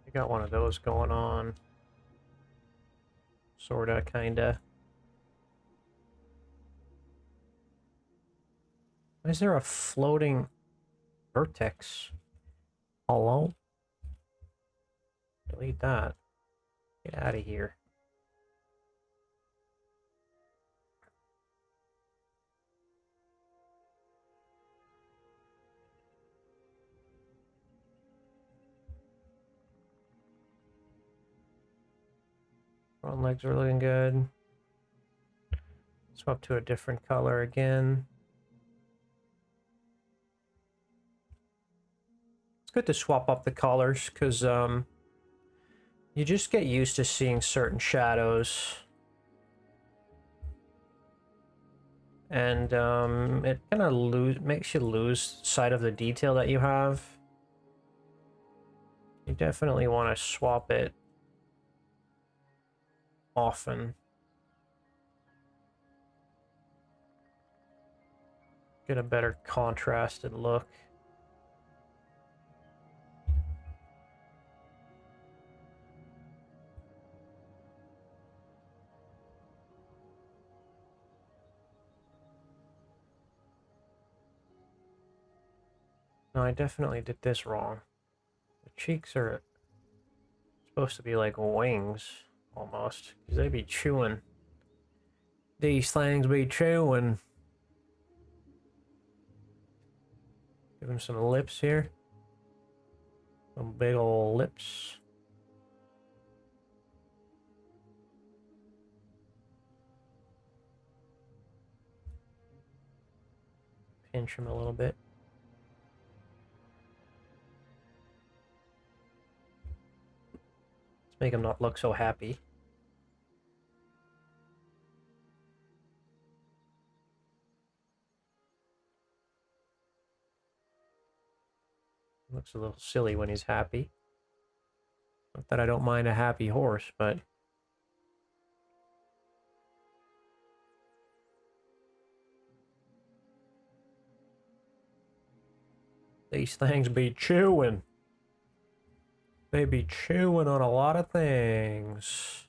I got one of those going on. Sorta, kinda. Why is there a floating vertex? Hello? Delete that. Get out of here. Front legs are looking good. Swap to a different color again. It's good to swap up the colors because you just get used to seeing certain shadows. And it kind of makes you lose sight of the detail that you have. You definitely want to swap it often. Get a better contrasted look. No, I definitely did this wrong. The cheeks are supposed to be like wings, almost. Because they be chewing. These things be chewing. Give him some lips here. Some big old lips. Pinch him a little bit. Let's make him not look so happy. Looks a little silly when he's happy. Not that I don't mind a happy horse, but these things be chewing. They be chewing on a lot of things.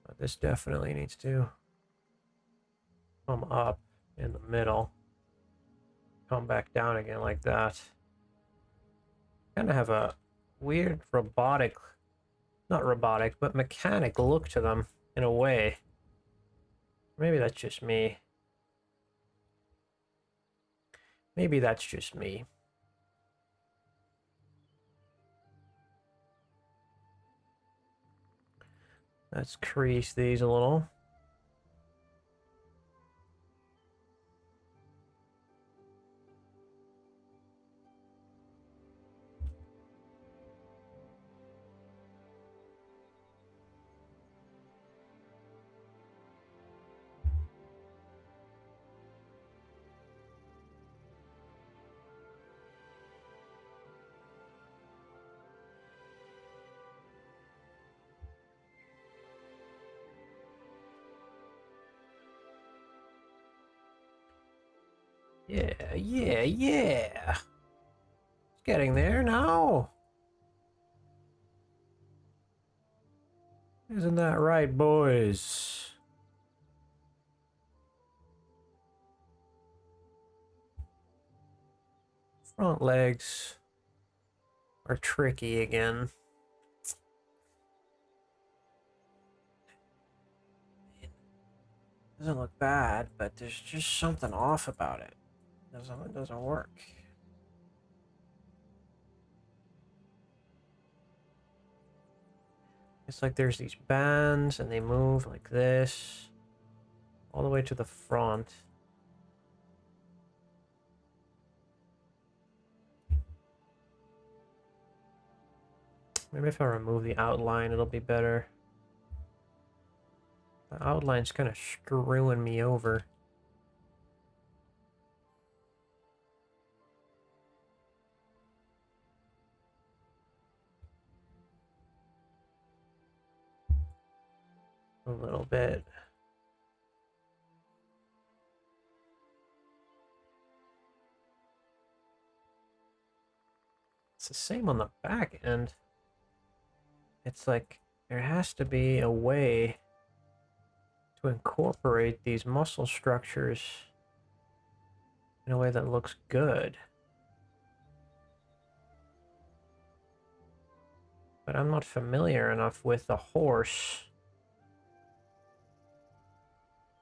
But this definitely needs to come up in the middle. Come back down again like that. Kind of have a weird robotic, not robotic, but mechanic look to them in a way. Maybe that's just me. Maybe that's just me. Let's crease these a little. Yeah, yeah, yeah. It's getting there now. Isn't that right, boys? Front legs are tricky again. Doesn't look bad, but there's just something off about it. It doesn't work. It's like there's these bands and they move like this all the way to the front. Maybe if I remove the outline, it'll be better. The outline's kind of screwing me over. A little bit. It's the same on the back end. It's like there has to be a way to incorporate these muscle structures in a way that looks good. But I'm not familiar enough with the horse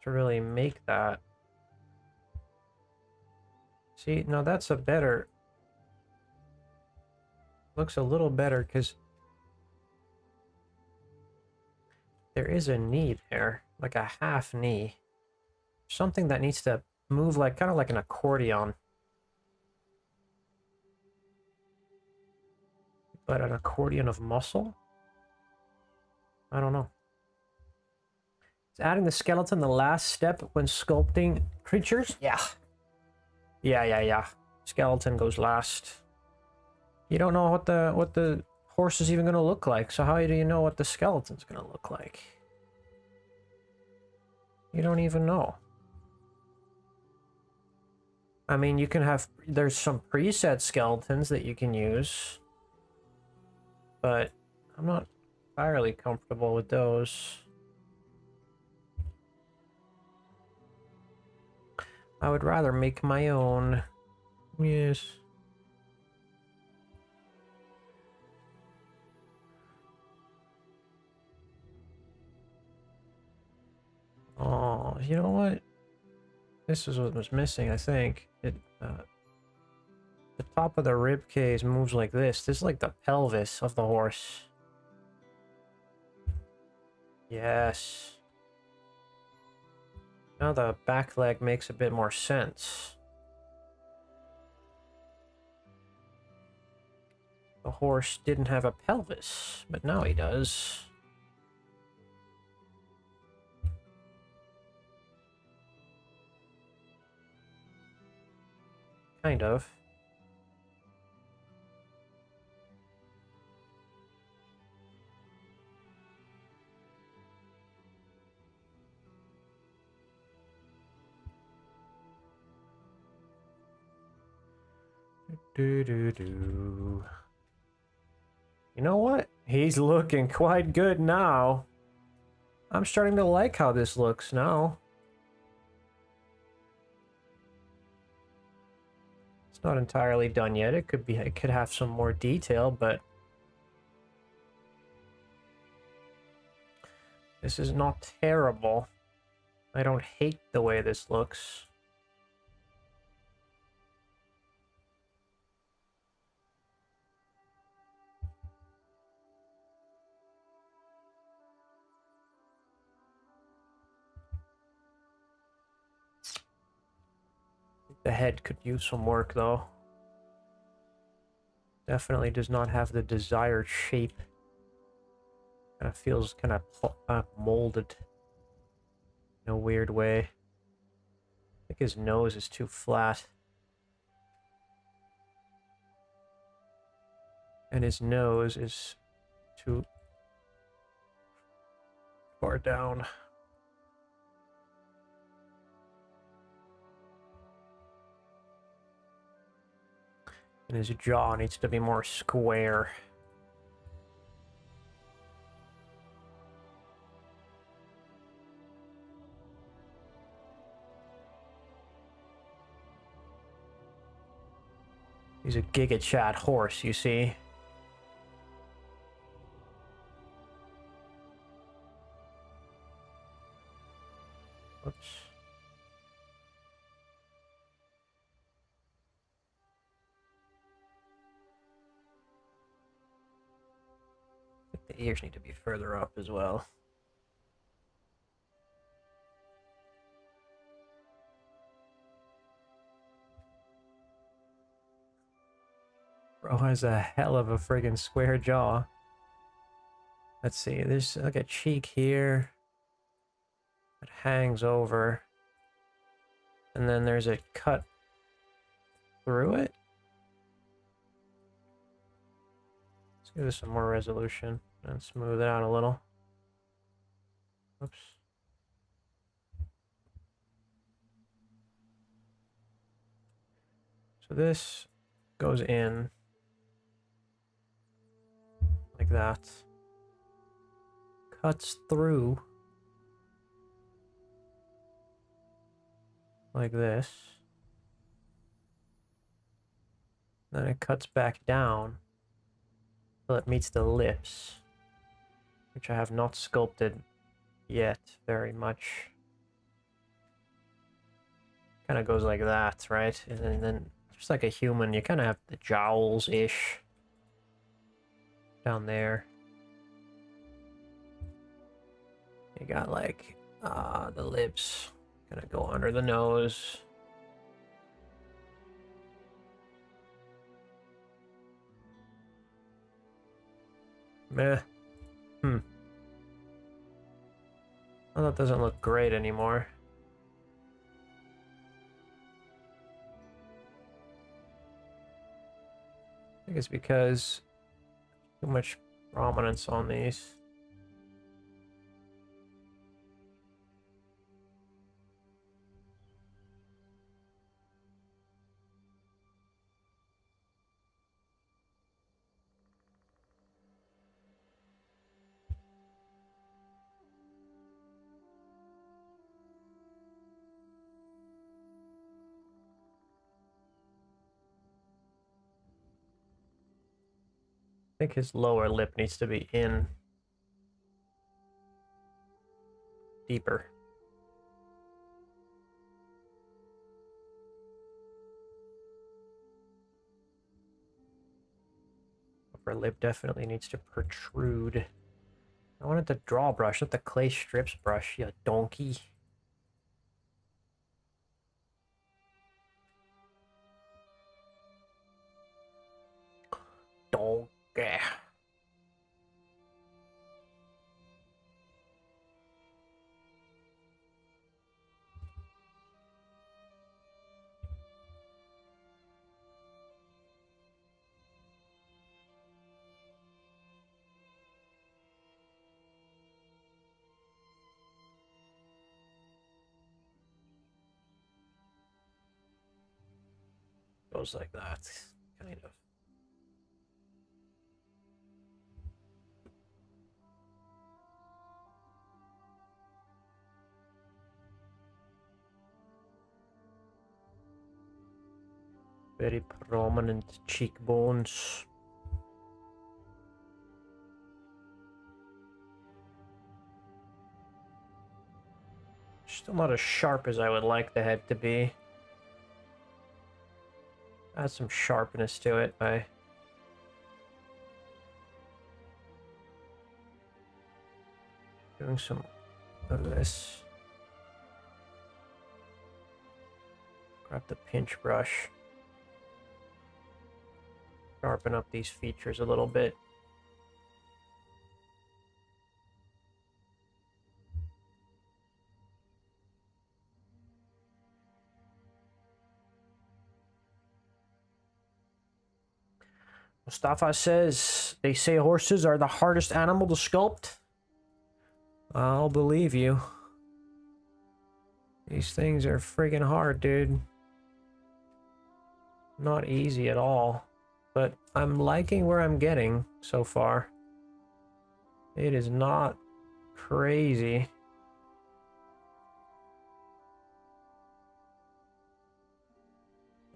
to really make that. See, now that's a better... Looks a little better because there is a knee there, like a half knee. Something that needs to move like, kind of like an accordion. But an accordion of muscle? I don't know. Is adding the skeleton the last step when sculpting creatures? Yeah. Yeah. Skeleton goes last. You don't know what the horse is even going to look like, so how do you know what the skeleton's going to look like? You don't even know. I mean, you can have... There's some preset skeletons that you can use, but I'm not entirely comfortable with those. I would rather make my own. Yes. Oh, you know what? This is what was missing, I think. The top of the rib cage moves like this. This is like the pelvis of the horse. Yes. Now the back leg makes a bit more sense. The horse didn't have a pelvis, but now he does. Kind of. Do. You know what? He's looking quite good now. I'm starting to like how this looks now. It's not entirely done yet. It could have some more detail, but this is not terrible. I don't hate the way this looks. The head could use some work, though. Definitely does not have the desired shape. Kind of feels kind of molded in a weird way. I think his nose is too flat. And his nose is too far down. And his jaw needs to be more square. He's a Giga Chat horse, you see. Oops. I think the ears need to be further up as well. Bro has a hell of a friggin' square jaw. Let's see, there's like a cheek here that hangs over. And then there's a cut through it. Let's give this some more resolution and smooth it out a little. Oops. So this goes in like that. Cuts through like this. Then it cuts back down till it meets the lips, which I have not sculpted yet very much. Kind of goes like that, right? And then just like a human, you kind of have the jowls-ish down there. You got like the lips gonna go under the nose. Meh. Oh, that doesn't look great anymore. I think it's because too much prominence on these. I think his lower lip needs to be in deeper. Upper lip definitely needs to protrude. I wanted the draw brush, not the clay strips brush, you donkey. Donkey. Goes like that, kind of. Very prominent cheekbones. Still not as sharp as I would like the head to be. Add some sharpness to it by doing some of this. Grab the pinch brush. Sharpen up these features a little bit. Mustafa says, they say horses are the hardest animal to sculpt. I'll believe you. These things are friggin' hard, dude. Not easy at all. But I'm liking where I'm getting so far. It is not crazy.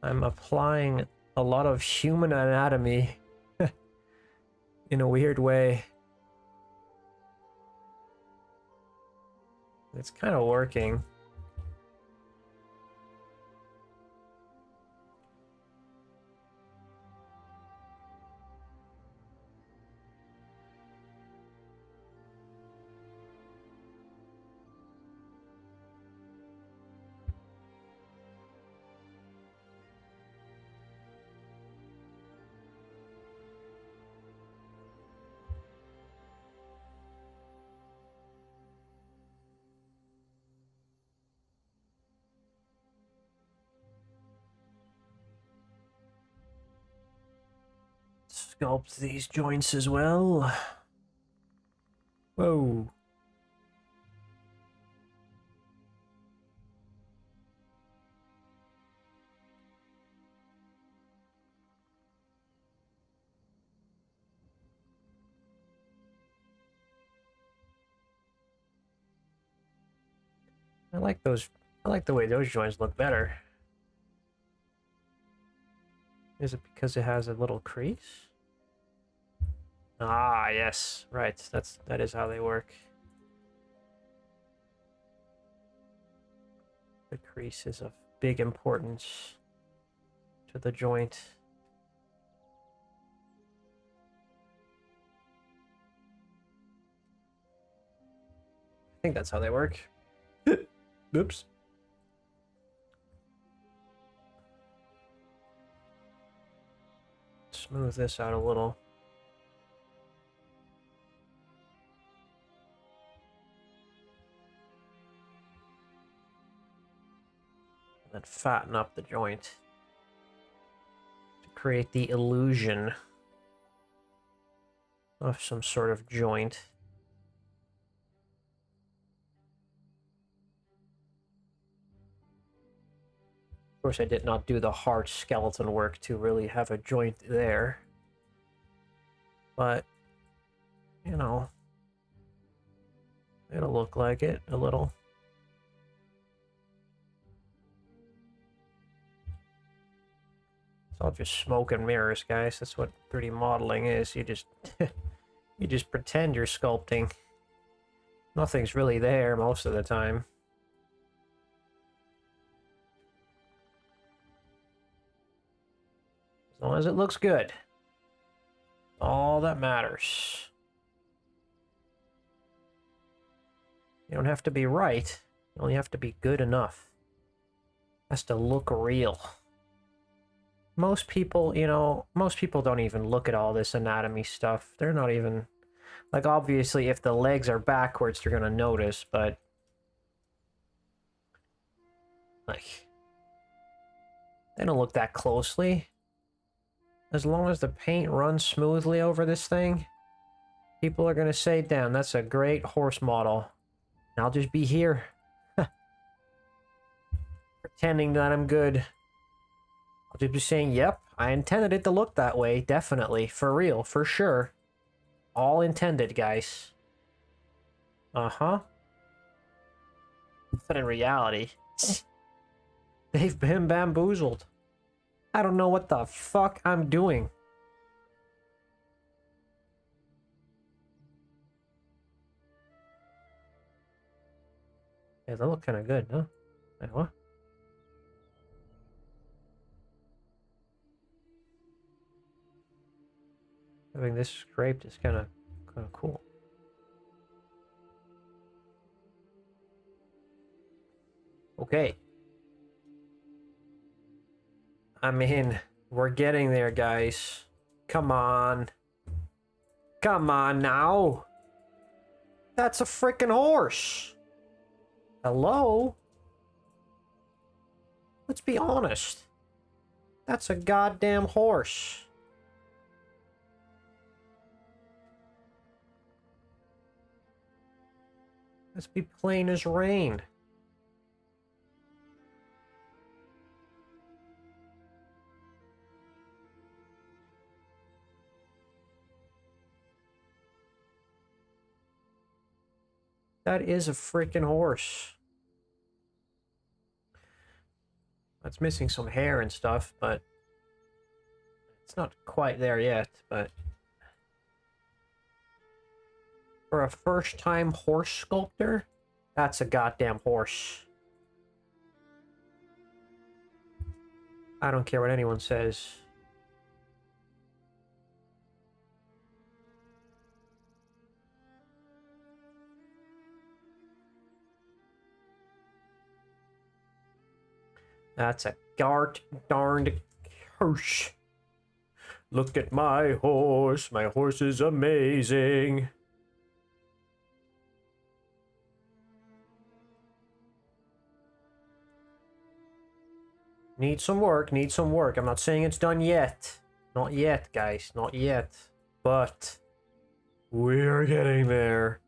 I'm applying a lot of human anatomy in a weird way. It's kind of working. Sculpt these joints as well. Whoa. I like the way those joints look better. Is it because it has a little crease? Ah, yes, right. That is how they work. The crease is of big importance to the joint. I think that's how they work. Oops. Smooth this out a little. And then fatten up the joint to create the illusion of some sort of joint. Of course, I did not do the hard skeleton work to really have a joint there. But, you know, it'll look like it a little. It's all just smoke and mirrors, guys. That's what 3D modeling is. You just you just pretend you're sculpting. Nothing's really there most of the time. As long as it looks good. All that matters. You don't have to be right. You only have to be good enough. It has to look real. Most people, you know, most people don't even look at all this anatomy stuff. They're not even... Like, obviously, if the legs are backwards, they're gonna notice, but... Like... They don't look that closely. As long as the paint runs smoothly over this thing, people are going to say, damn, that's a great horse model. And I'll just be here. Pretending that I'm good. I'll just be saying, yep, I intended it to look that way, definitely. For real, for sure. All intended, guys. Uh-huh. But in reality, they've been bamboozled. I don't know what the fuck I'm doing. Yeah, they look kind of good, huh? Wait, what? Having this scraped is kind of cool. Okay. I mean, we're getting there, guys. Come on. Come on now. That's a freaking horse. Hello? Let's be honest. That's a goddamn horse. Let's be plain as rain. That is a freaking horse. It's missing some hair and stuff, but it's not quite there yet, but for a first-time horse sculptor, that's a goddamn horse. I don't care what anyone says. That's a darned horse. Look at my horse. My horse is amazing. Need some work, need some work. I'm not saying it's done yet. Not yet, guys. Not yet. But we're getting there.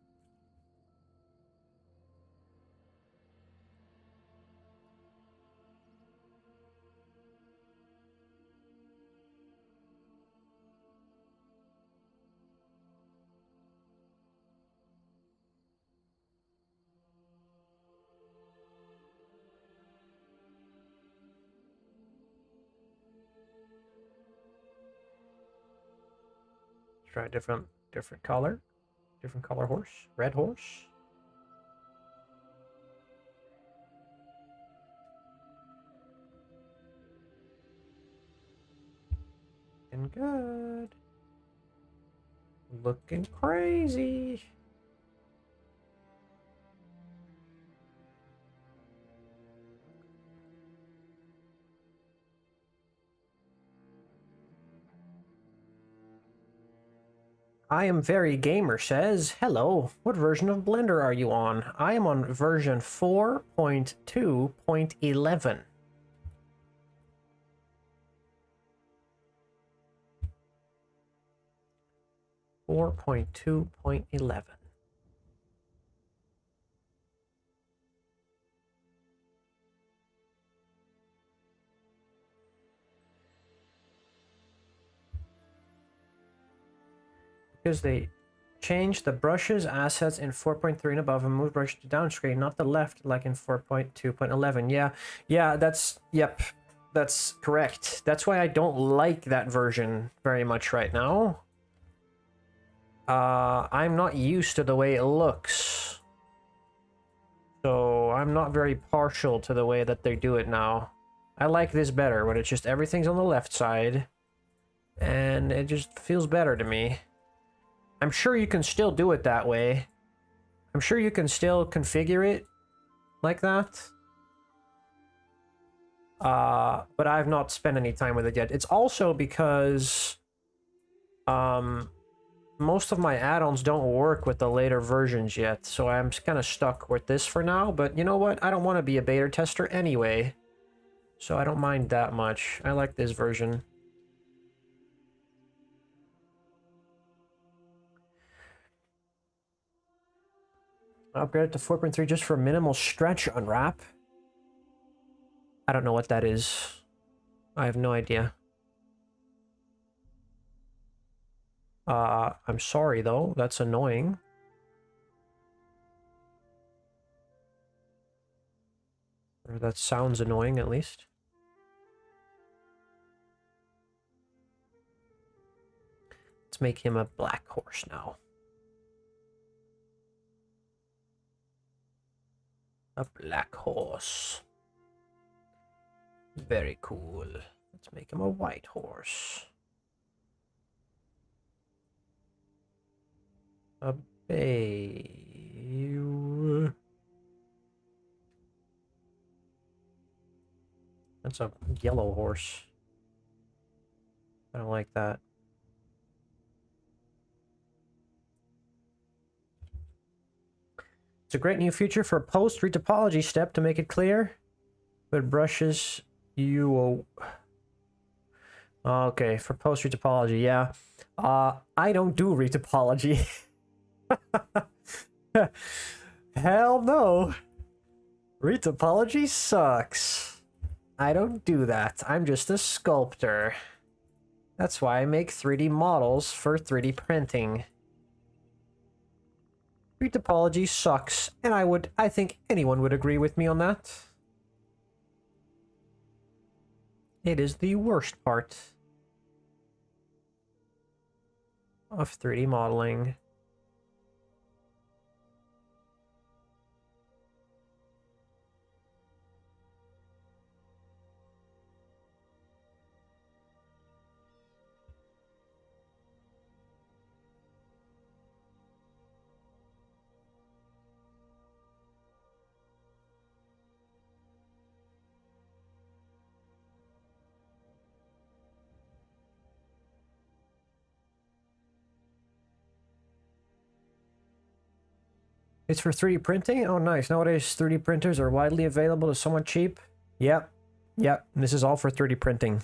Try a different color. Different color horse. Red horse. Looking good. Looking crazy. I am very gamer says, hello, what version of Blender are you on? I am on version 4.2.11. Because they changed the brushes assets in 4.3 and above and moved brush to downscreen, not the left like in 4.2.11. Yeah, yep, that's correct. That's why I don't like that version very much right now. I'm not used to the way it looks. So I'm not very partial to the way that they do it now. I like this better when it's just everything's on the left side. And it just feels better to me. I'm sure you can still do it that way. I'm sure you can still configure it like that. But I've not spent any time with it yet. It's also because most of my add-ons don't work with the later versions yet, so I'm kind of stuck with this for now. But you know what? I don't want to be a beta tester anyway, so I don't mind that much. I like this version. Upgrade it to 4.3 just for minimal stretch unwrap. I don't know what that is. I have no idea. I'm sorry though, that's annoying. Or that sounds annoying at least. Let's make him a black horse now. A black horse. Very cool. Let's make him a white horse. A bay. That's a yellow horse. I don't like that. It's a great new feature for a post retopology step to make it clear. But brushes you. Okay, for post retopology, yeah. I don't do retopology. Hell no. Retopology sucks. I don't do that. I'm just a sculptor. That's why I make 3D models for 3D printing. Retopology sucks, and I think anyone would agree with me on that. It is the worst part of 3D modeling. It's for 3D printing? Oh, nice. Nowadays, 3D printers are widely available to somewhat cheap. Yep. Yep. This is all for 3D printing.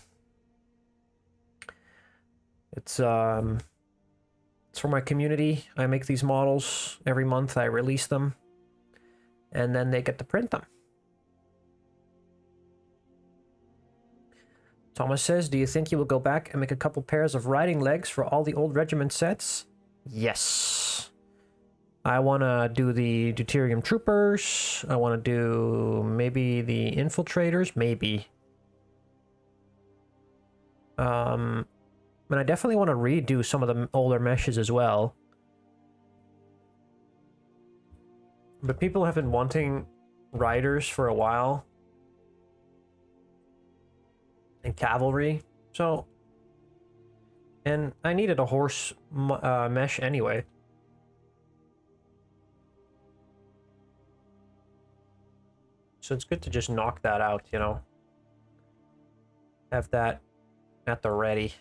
It's for my community. I make these models every month. I release them. And then they get to print them. Thomas says, do you think you will go back and make a couple pairs of riding legs for all the old regiment sets? Yes. I want to do the Deuterium Troopers. I want to do maybe the Infiltrators. Maybe. And I definitely want to redo some of the older meshes as well. But people have been wanting riders for a while. And cavalry. So... And I needed a horse mesh anyway. So it's good to just knock that out, you know. Have that at the ready.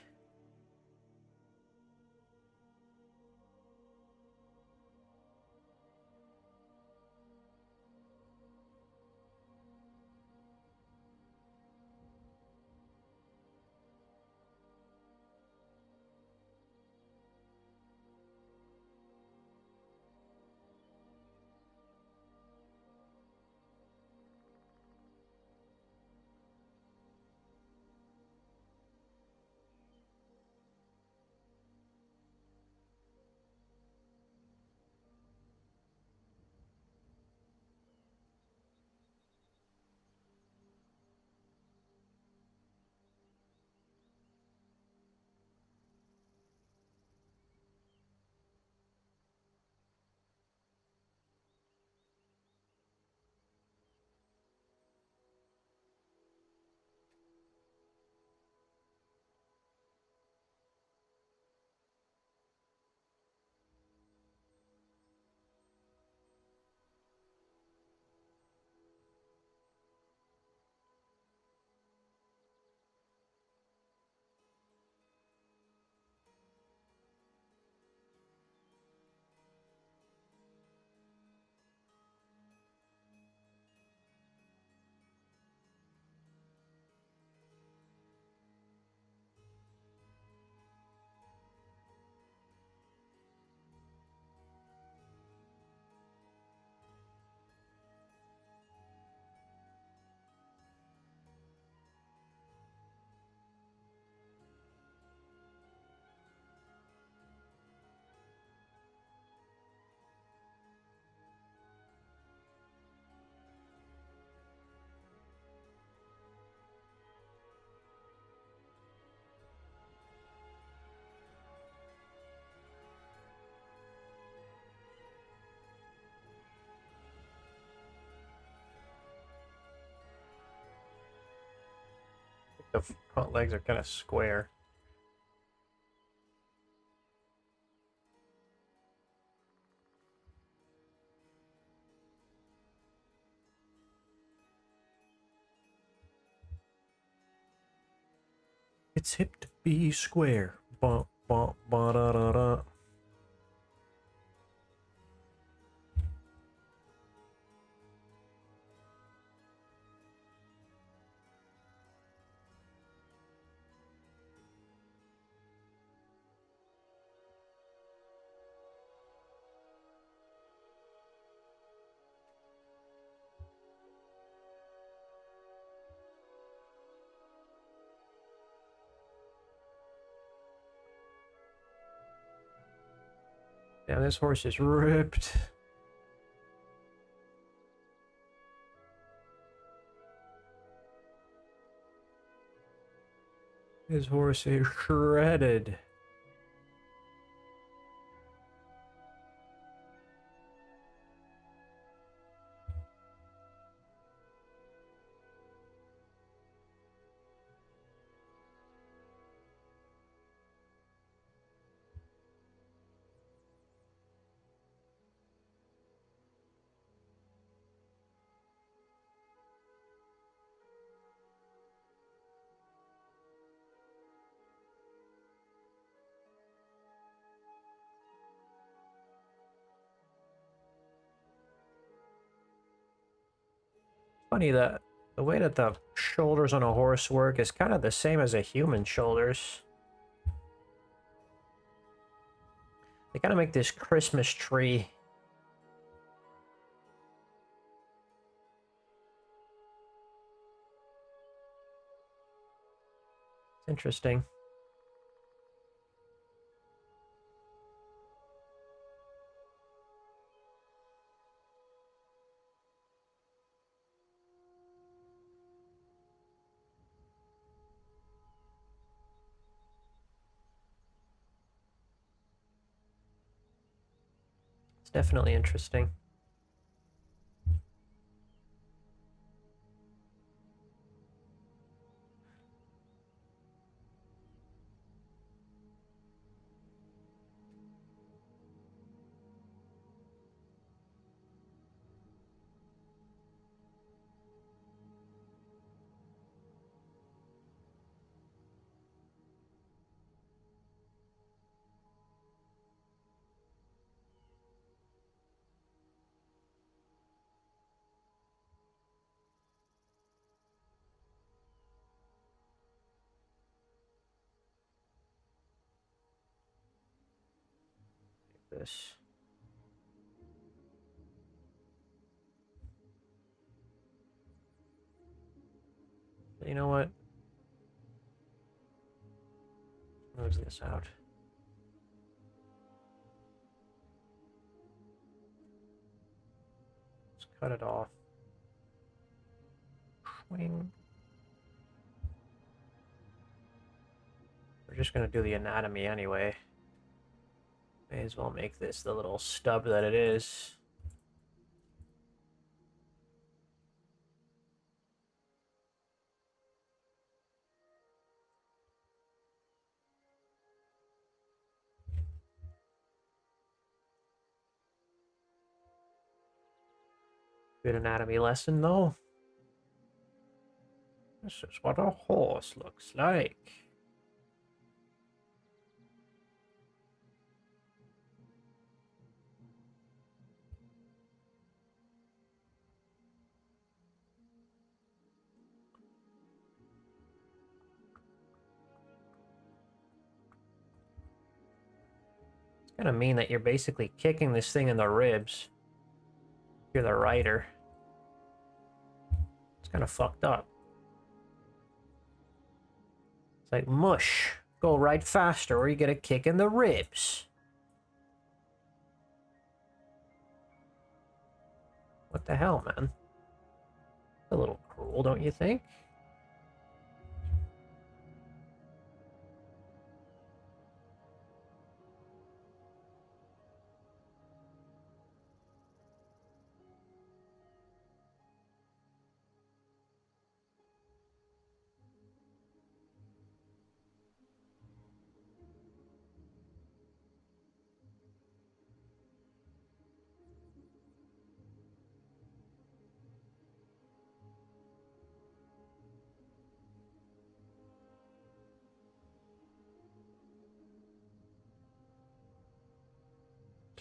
the front legs are kind of square. It's hip to be square. Ba, ba, ba, da, da, da. Damn, this horse is ripped. This horse is shredded. Funny that the way that the shoulders on a horse work is kind of the same as a human shoulders. They kind of make this Christmas tree. It's interesting. It's definitely interesting. This. You know what? Moves this out. Let's cut it off. Swing. We're just gonna do the anatomy anyway. May as well make this the little stub that it is. Good anatomy lesson, though. This is what a horse looks like. It's gonna mean that you're basically kicking this thing in the ribs. You're the rider. It's kind of fucked up. It's like, mush, go right faster or you get a kick in the ribs. What the hell, man? A little cruel, don't you think?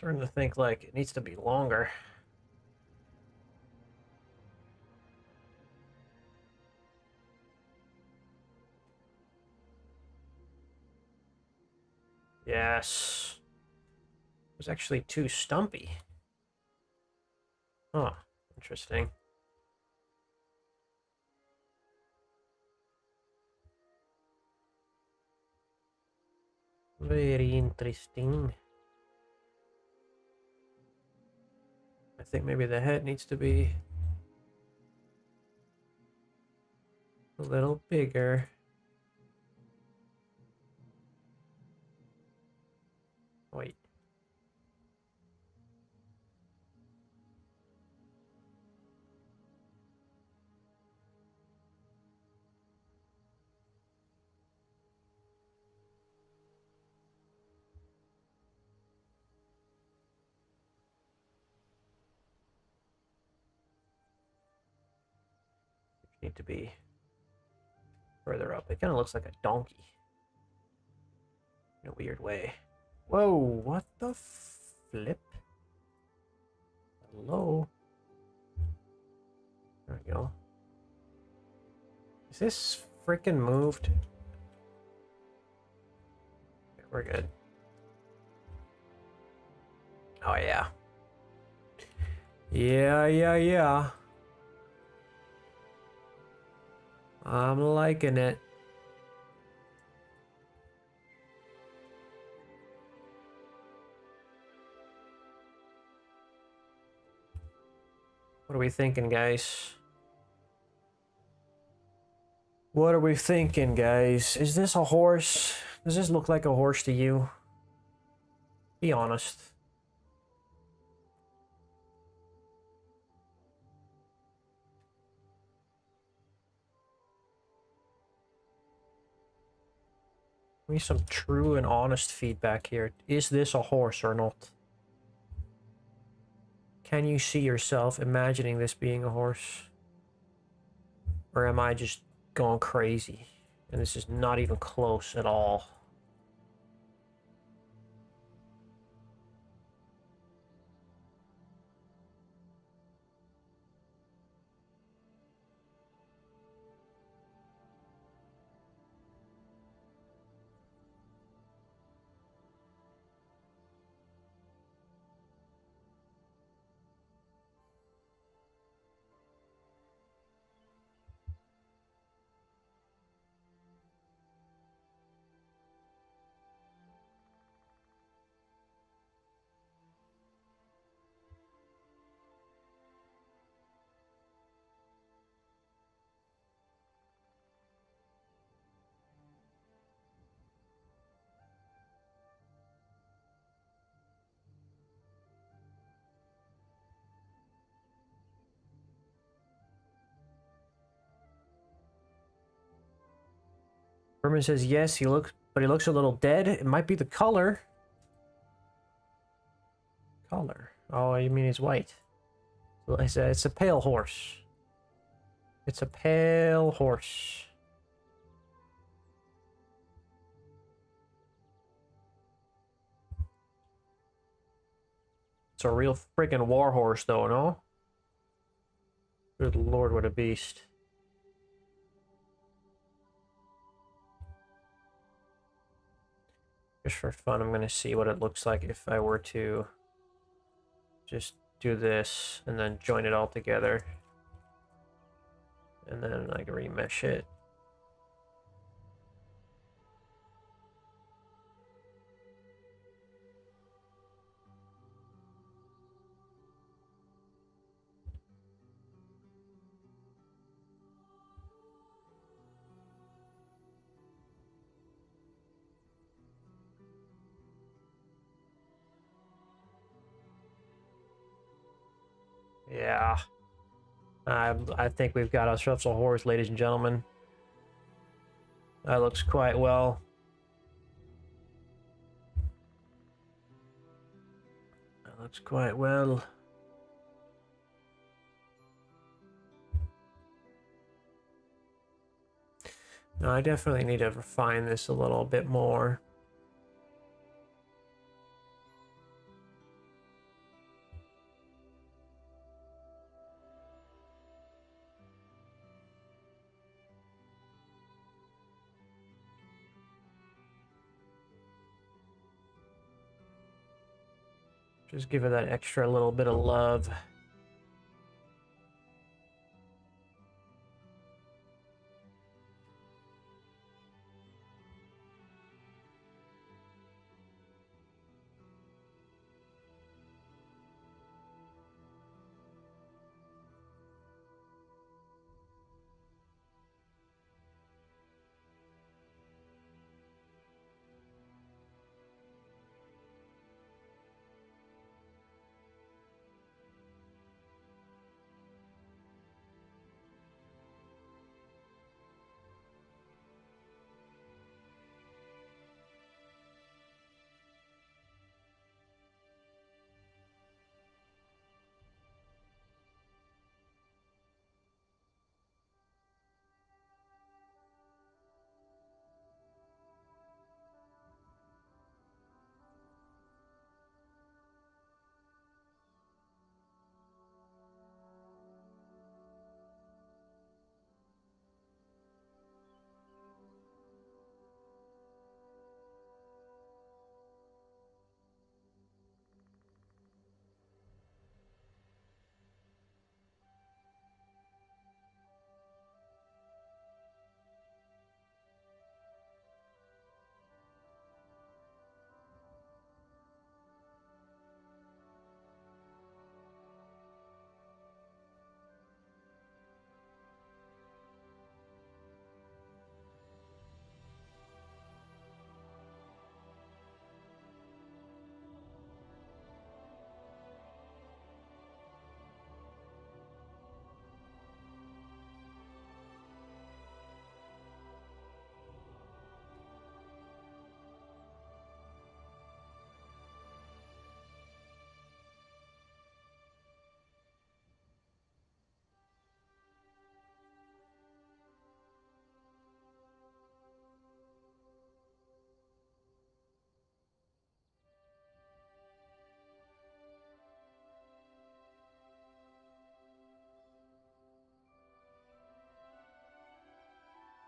Starting to think like it needs to be longer. Yes. It was actually too stumpy. Huh. Interesting. Very interesting. I think maybe the head needs to be a little bigger. Wait. Need to be further up. It kind of looks like a donkey in a weird way. Whoa, what the flip? Hello? There we go. Is this freaking moved? Okay, we're good. Oh, yeah. Yeah. I'm liking it. What are we thinking, guys? What are we thinking, guys? Is this a horse? Does this look like a horse to you? Be honest. Give me some true and honest feedback here. Is this a horse or not? Can you see yourself imagining this being a horse? Or am I just going crazy? And this is not even close at all. Berman says yes, he looks a little dead. It might be the color. Color. Oh, you mean he's white. It's a pale horse. It's a pale horse. It's a real freaking war horse, though, no? Good lord, what a beast. Just for fun, I'm gonna see what it looks like if I were to just do this and then join it all together. And then like remesh it. Yeah. I think we've got ourselves a horse, ladies and gentlemen. That looks quite well. That looks quite well. No, I definitely need to refine this a little bit more. Just give it that extra little bit of love.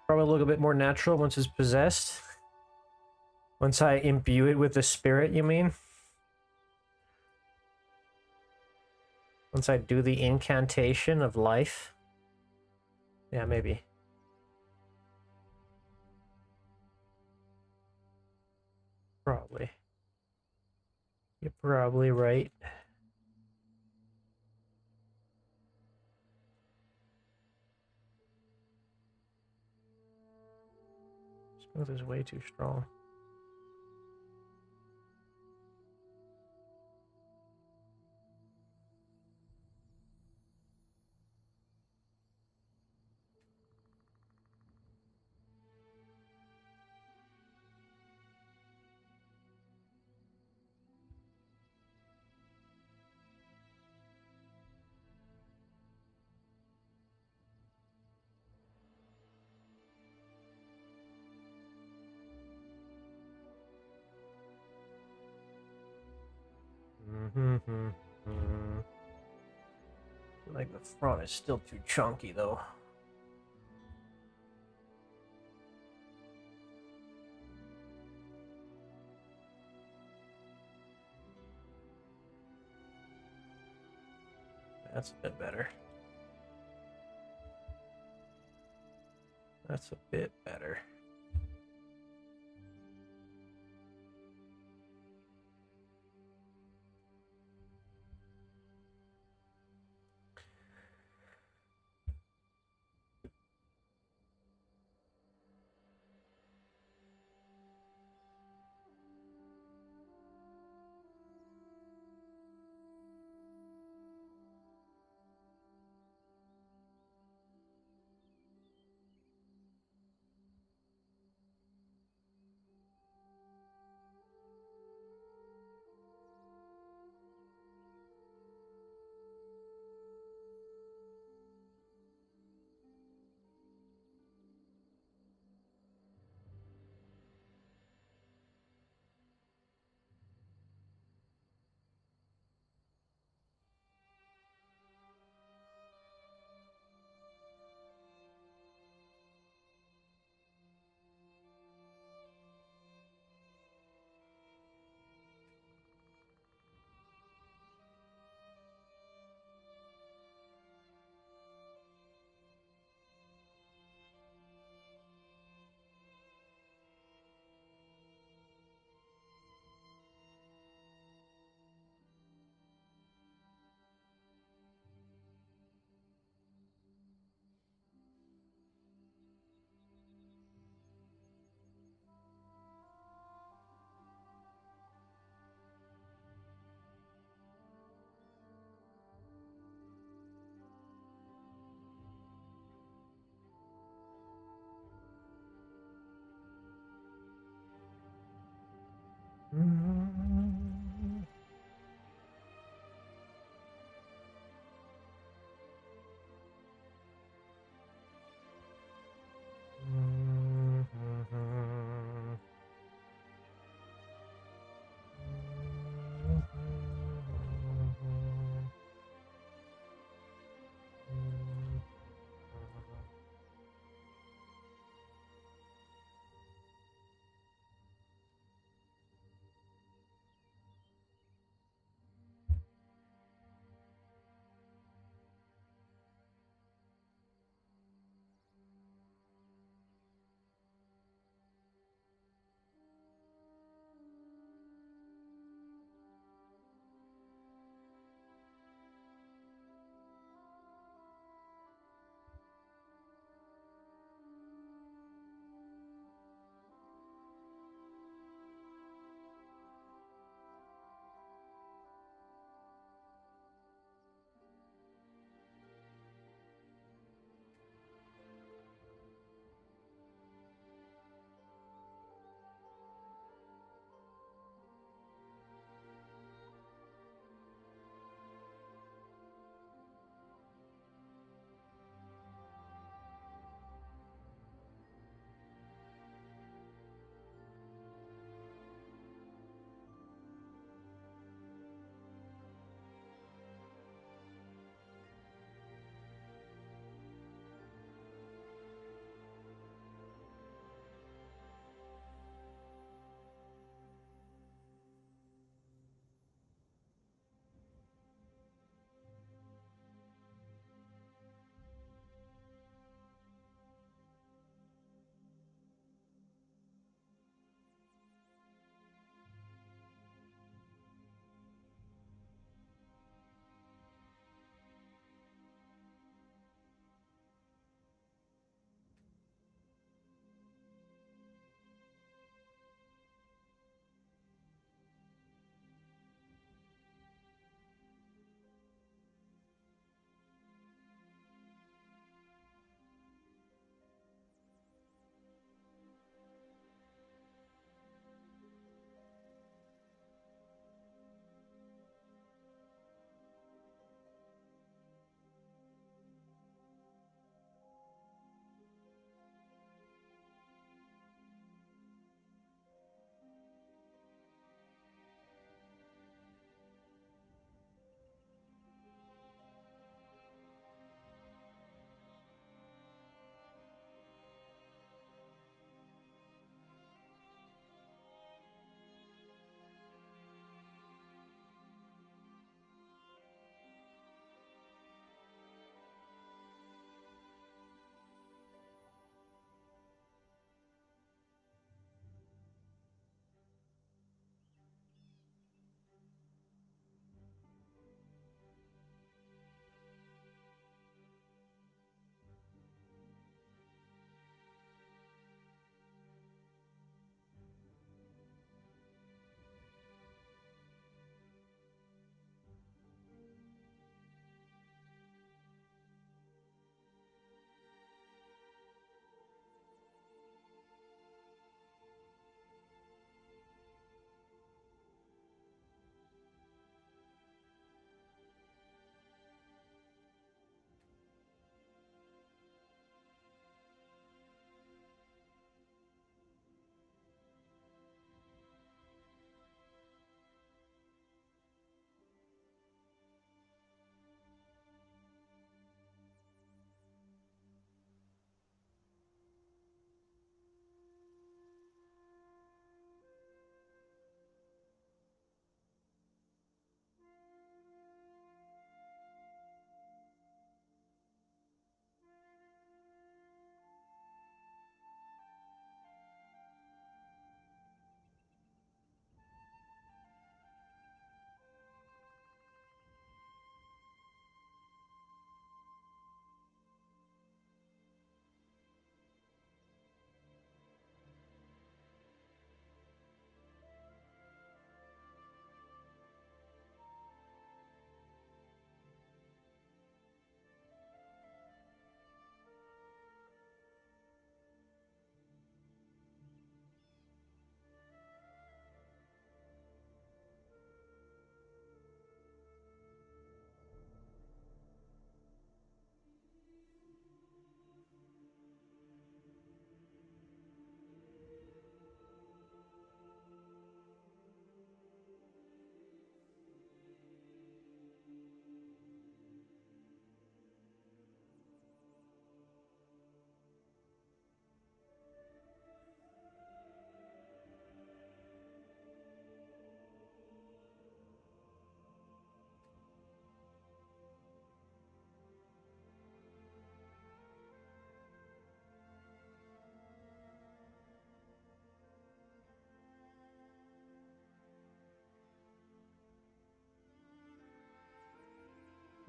Probably look a bit more natural once it's possessed. Once I imbue it with the spirit, you mean? Once I do the incantation of life? Yeah, maybe. Probably. You're probably right. Smooth is way too strong. Like the front is still too chunky though. That's a bit better. That's a bit better.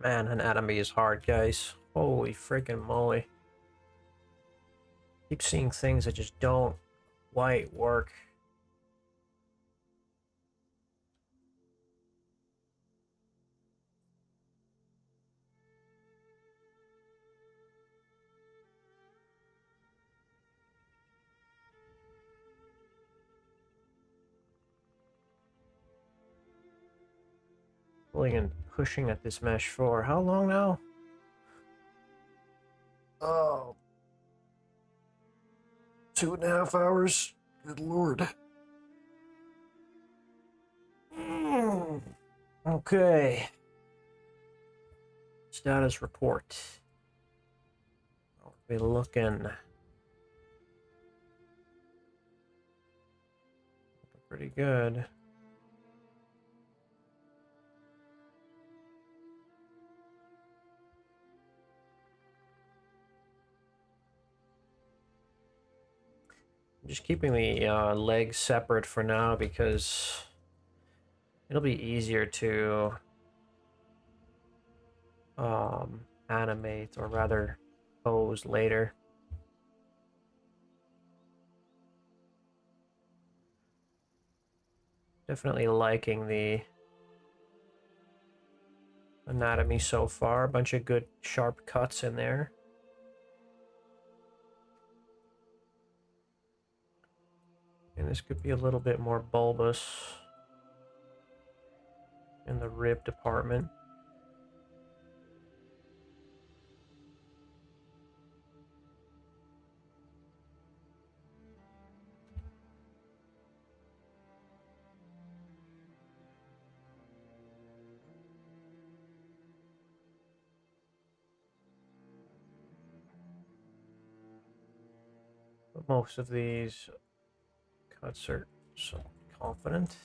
Man, anatomy is hard, guys. Holy freaking moly. Keep seeing things that just don't quite work. Pulling and pushing at this mesh for how long now? Oh, 2.5 hours. Good lord. Okay. Status report. I'll be looking pretty good. I'm just keeping the legs separate for now because it'll be easier to animate, or rather pose later. Definitely liking the anatomy so far. A bunch of good sharp cuts in there. And this could be a little bit more bulbous in the rib department. But most of these cuts are so confident.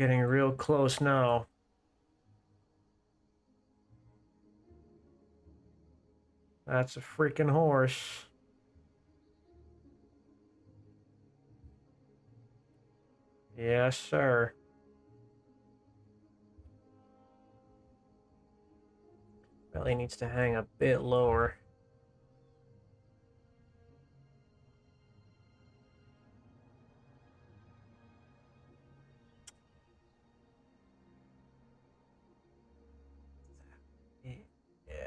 Getting real close now. That's a freaking horse. Yes, sir. Belly needs to hang a bit lower. Yeah.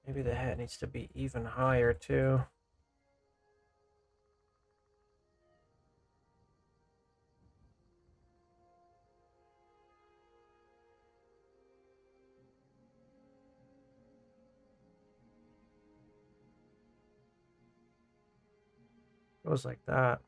Maybe the head needs to be even higher too. Goes like that.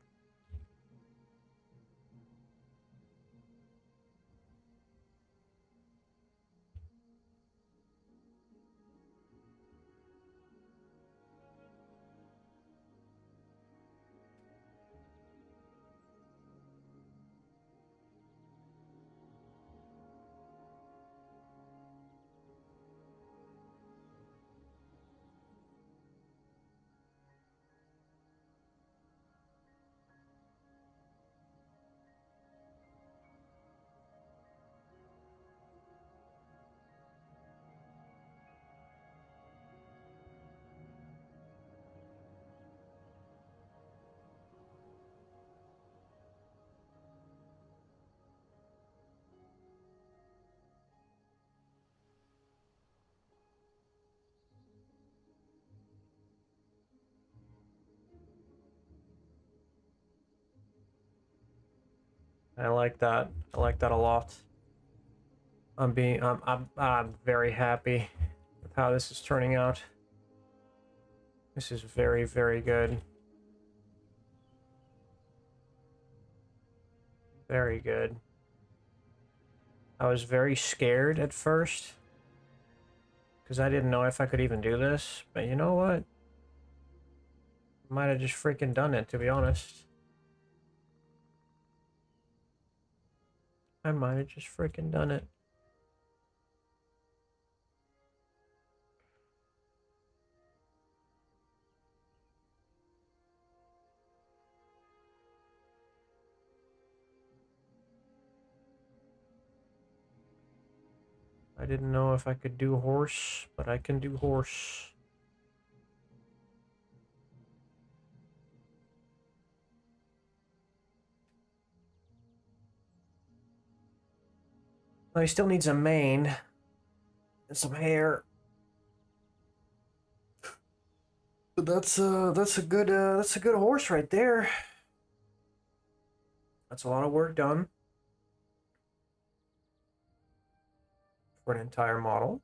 I like that. I like that a lot. I'm very happy with how this is turning out. This is very, very good. Very good. I was very scared at first because I didn't know if I could even do this, but you know what? Might have just freaking done it, to be honest. I might have just freaking done it. I didn't know if I could do horse, but I can do horse. Well, he still needs a mane and some hair. But that's a good horse right there. That's a lot of work done for an entire model.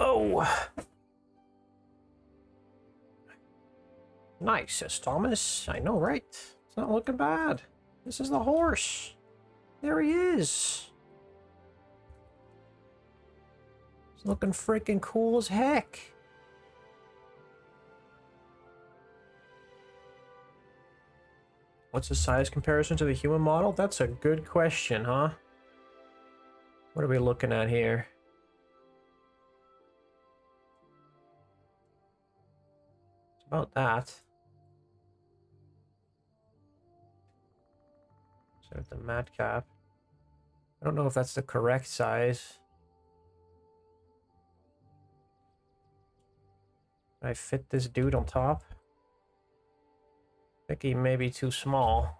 Oh, nice, says Thomas. I know, right? It's not looking bad. This is the horse. There he is. It's looking freaking cool as heck. What's the size comparison to the human model? That's a good question, huh? What are we looking at here? It's about that. So the madcap. I don't know if that's the correct size. Can I fit this dude on top? I think he may be too small.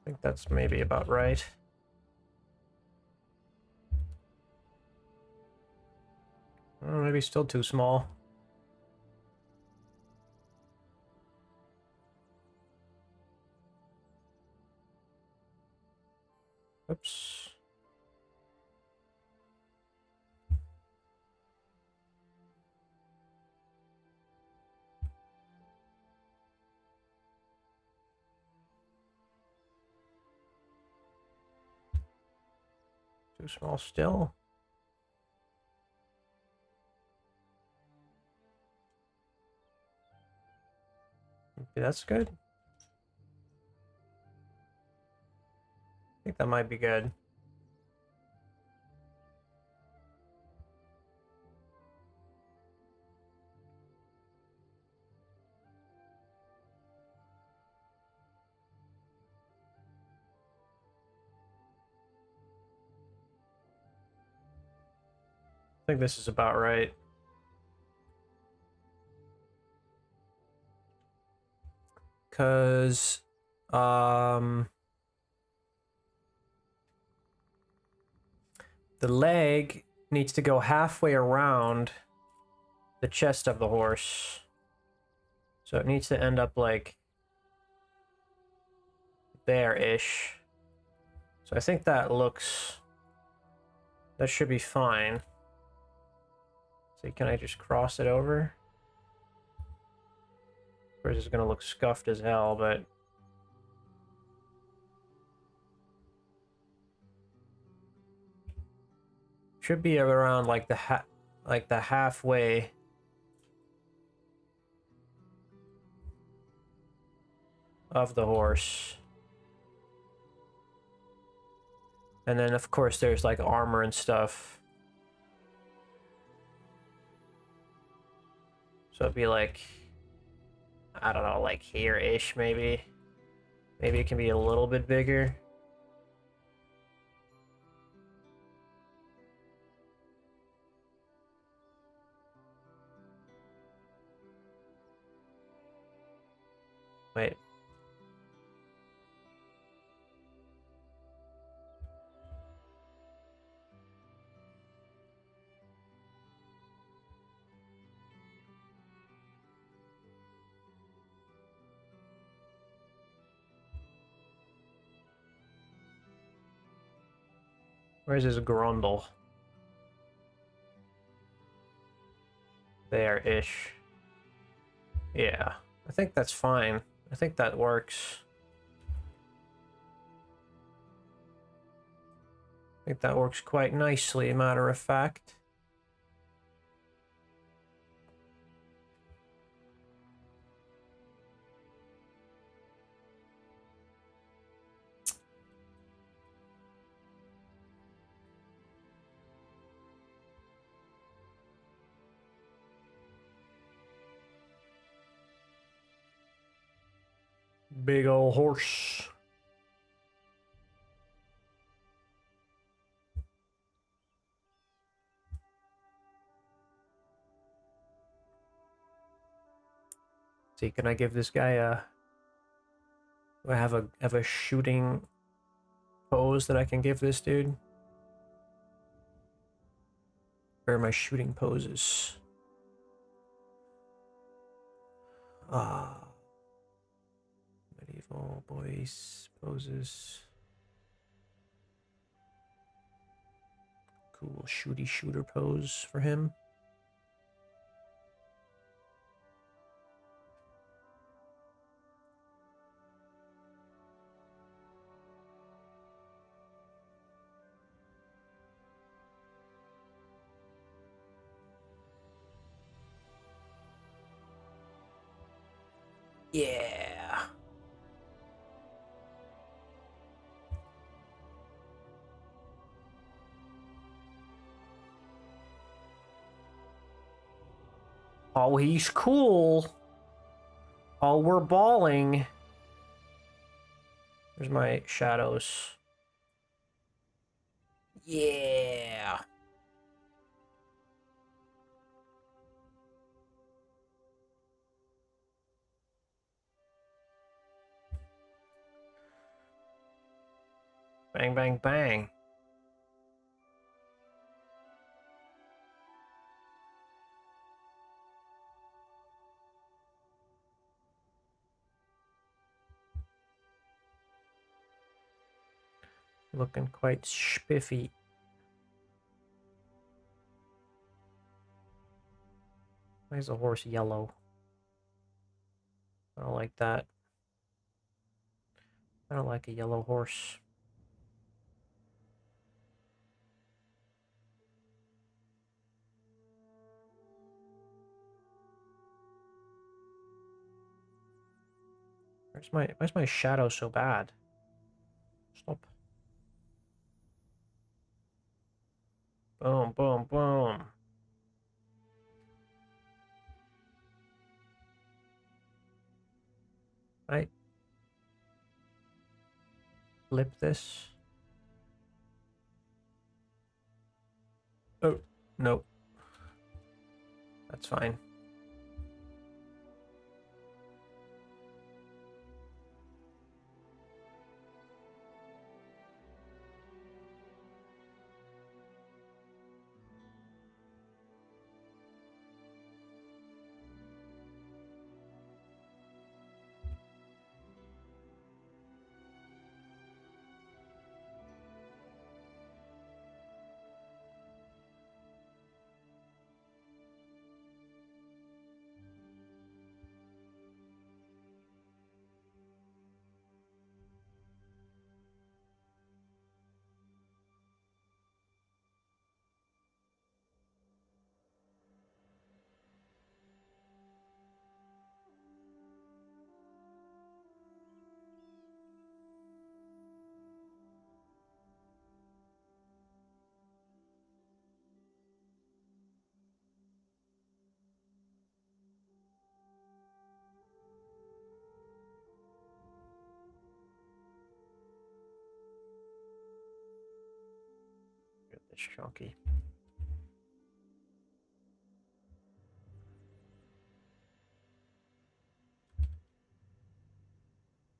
I think that's maybe about right. Maybe still too small. Oops. Too small still. Okay, that's good. I think that might be good. I think this is about right. Because, the leg needs to go halfway around the chest of the horse. So it needs to end up like there-ish. So I think that should be fine. So can I just cross it over? Of course, it's gonna look scuffed as hell, but should be around like the halfway of the horse. And then of course there's like armor and stuff. So it'd be like, I don't know, like here-ish maybe. Maybe it can be a little bit bigger. Wait. Where's his grundle? There-ish. Yeah, I think that's fine. I think that works. I think that works quite nicely, matter of fact. Big old horse. See, can I give this guy a... Do I have a shooting pose that I can give this dude? Where are my shooting poses? Medieval boys poses. Cool shooter pose for him. Yeah. Oh, he's cool. Oh, we're balling. There's my shadows. Yeah. Bang, bang, bang. Looking quite spiffy. Why is the horse yellow? I don't like that. I don't like a yellow horse. Why's my shadow so bad? Stop. Boom, boom, boom. Right. Flip this. Oh, no. That's fine. Get this chunky.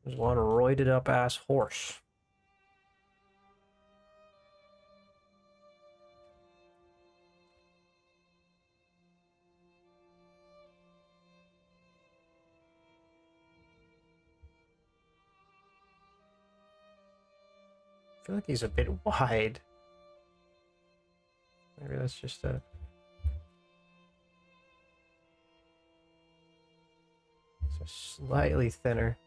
There's one roided up ass horse. I feel like he's a bit wide. Maybe that's just a... It's slightly thinner.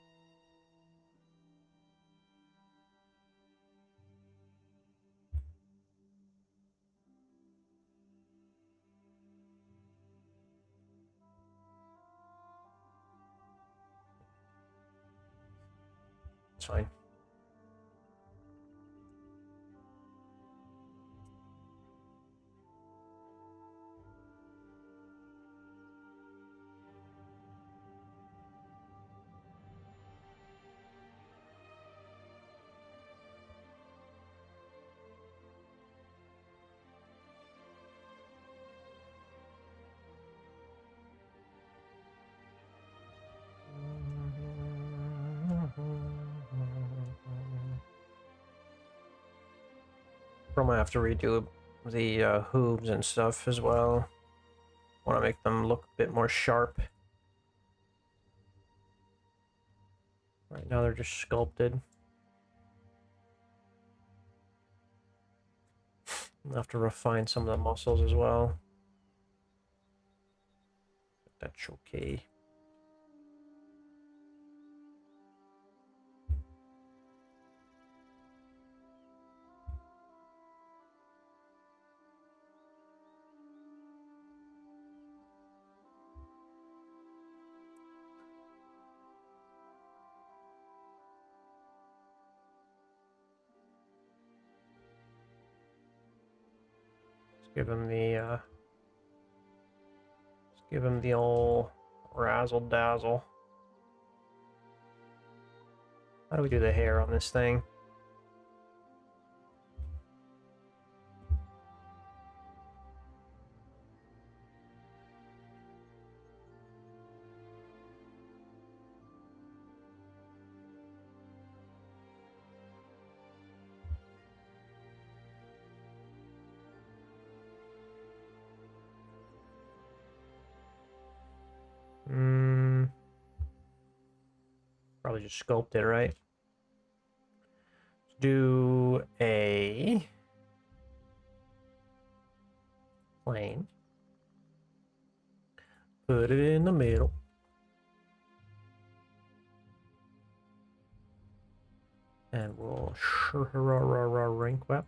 It's fine. Probably have to redo the hooves and stuff as well. Want to make them look a bit more sharp. Right now they're just sculpted. I'll have to refine some of the muscles as well. That's okay. Let's give him the old razzle dazzle. How do we do the hair on this thing? Probably just sculpt it, right? do a plane. Put it in the middle. And we'll shrink wrap.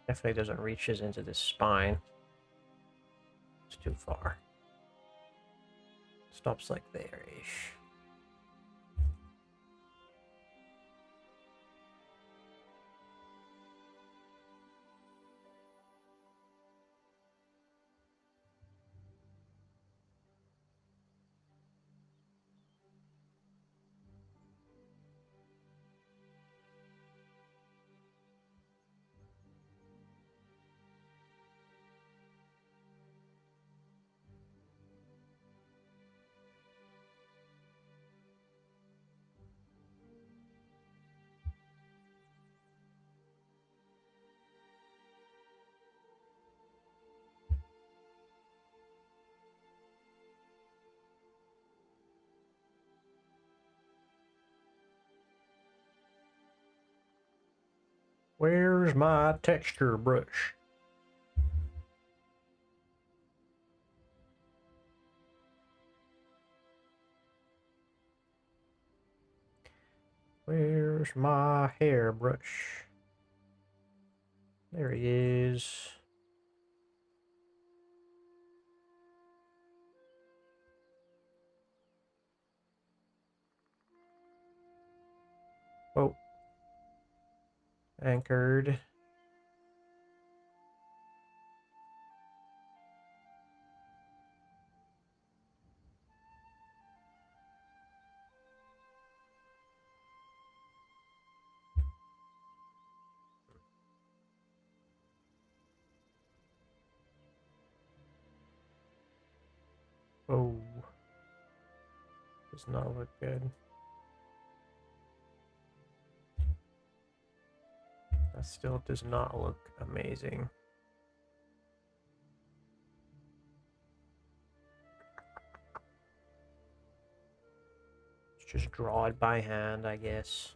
Definitely doesn't reach into the spine. It's too far. Stops like there-ish. Where's my texture brush? Where's my hairbrush? There he is. Oh. Anchored. Oh. Does not look good. That still does not look amazing. Let's just draw it by hand, I guess.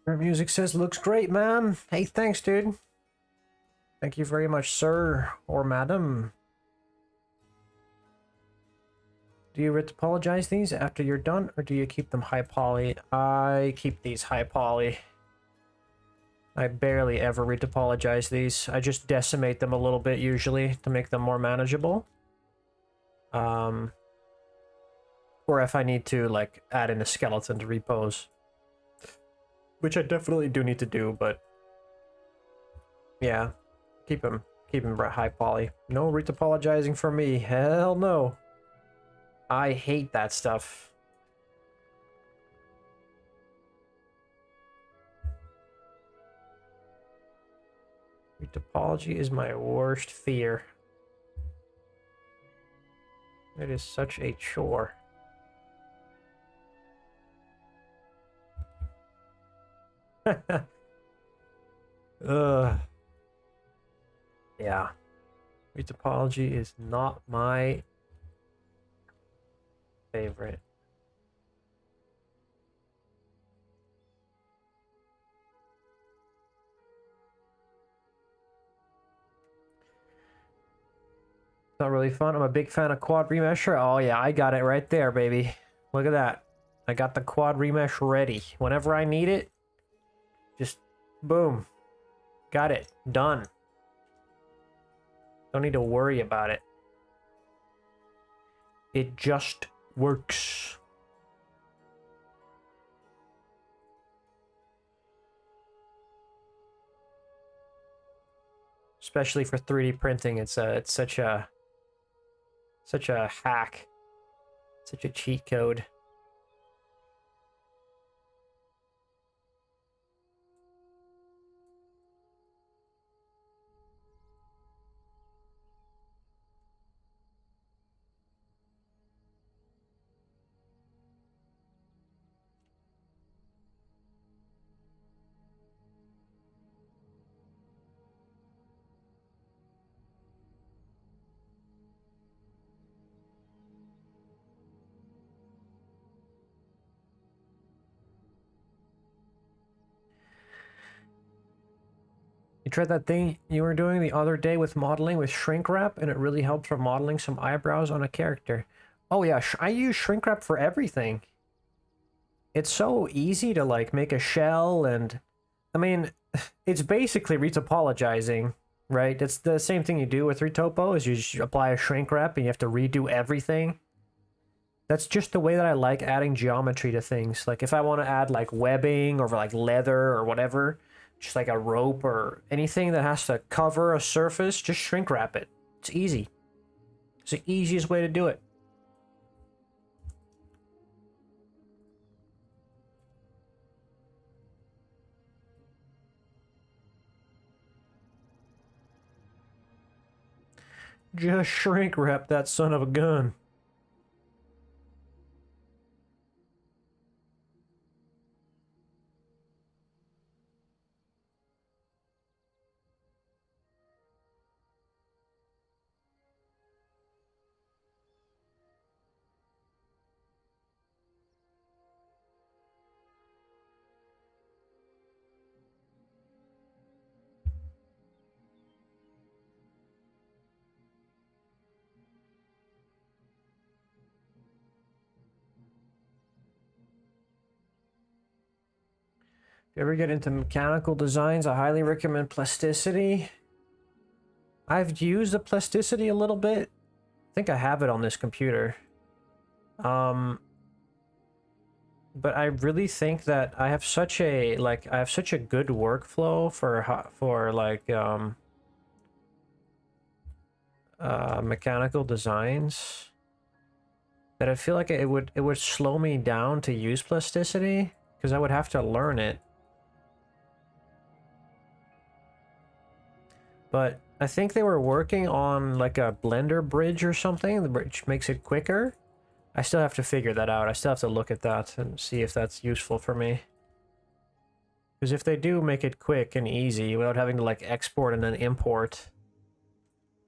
Our music says looks great, man. Hey, thanks, dude. Thank you very much, sir or madam. Do you retopologize these after you're done, or do you keep them high poly? I keep these high poly. I barely ever retopologize these. I just decimate them a little bit usually to make them more manageable. Or if I need to, like, add in a skeleton to repose. Which I definitely do need to do, but... yeah. Keep them high poly. No retopologizing for me. Hell no. I hate that stuff. Retopology is my worst fear. It is such a chore. Yeah. Retopology is not my favorite. Not really fun. I'm a big fan of quad remesher. Oh yeah, I got it right there, baby. Look at that. I got the quad remesh ready. Whenever I need it, just boom. Got it. Done. Don't need to worry about it. It just works. Especially for 3D printing, it's such a hack, such a cheat code. You tried that thing you were doing the other day with modeling with shrink wrap, and it really helped for modeling some eyebrows on a character. Oh yeah, I use shrink wrap for everything. It's so easy to like make a shell, and I mean, it's basically retopologizing, right? It's the same thing you do with retopo, is you just apply a shrink wrap and you have to redo everything. That's just the way that I like adding geometry to things. Like if I want to add like webbing or like leather or whatever, just like a rope or anything that has to cover a surface, just shrink wrap it. It's easy. It's the easiest way to do it. Just shrink wrap that son of a gun. If you ever get into mechanical designs, I highly recommend plasticity. I've used the plasticity a little bit. I think I have it on this computer. But I really think that I have such a good workflow for like mechanical designs that I feel like it would slow me down to use plasticity because I would have to learn it. But I think they were working on like a Blender bridge or something, which makes it quicker. I still have to figure that out. I still have to look at that and see if that's useful for me. Because if they do make it quick and easy without having to like export and then import,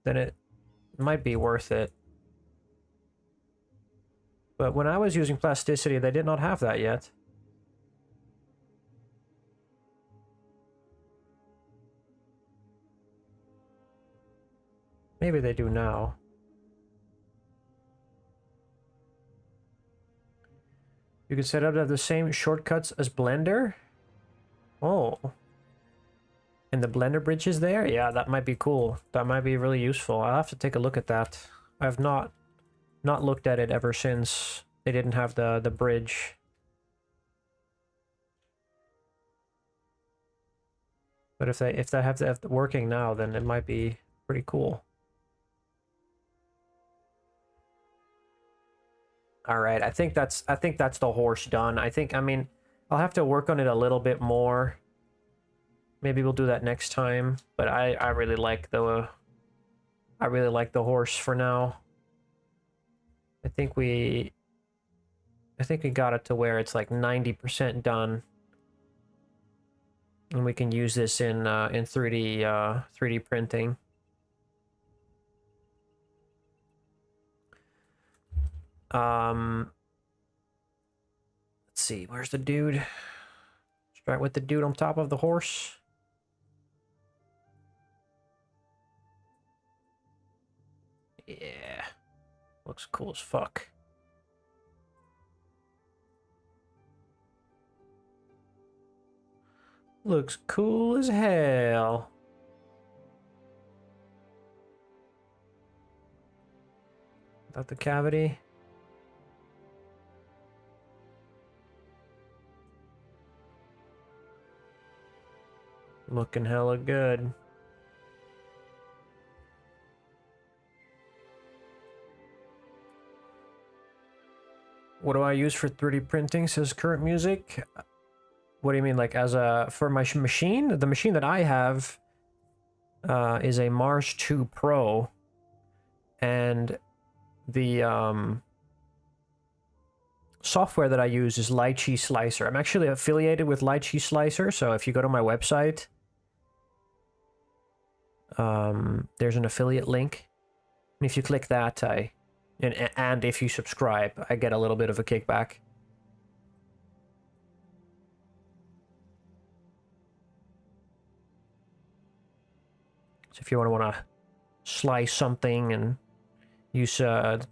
then it might be worth it. But when I was using plasticity, they did not have that yet. Maybe they do now. You can set up to have the same shortcuts as Blender. Oh. And the Blender bridge is there? Yeah, that might be cool. That might be really useful. I'll have to take a look at that. I've not looked at it ever since they didn't have the bridge. But if they have that working now, then it might be pretty cool. All right, I think that's the horse done. I mean, I'll have to work on it a little bit more. Maybe we'll do that next time. But I really like the horse for now. I think we got it to where it's like 90% done. And we can use this in 3D printing. Let's see, where's the dude? Start with the dude on top of the horse. Yeah. Looks cool as fuck. Looks cool as hell. Without the cavity. Looking hella good. What do I use for 3D printing, says Current Music? What do you mean, like as a, for my machine? The machine that I have is a Mars 2 Pro. And the software that I use is Lychee Slicer. I'm actually affiliated with Lychee Slicer, so if you go to my website, there's an affiliate link. And if you click that, and if you subscribe, I get a little bit of a kickback. So if you want to slice something and use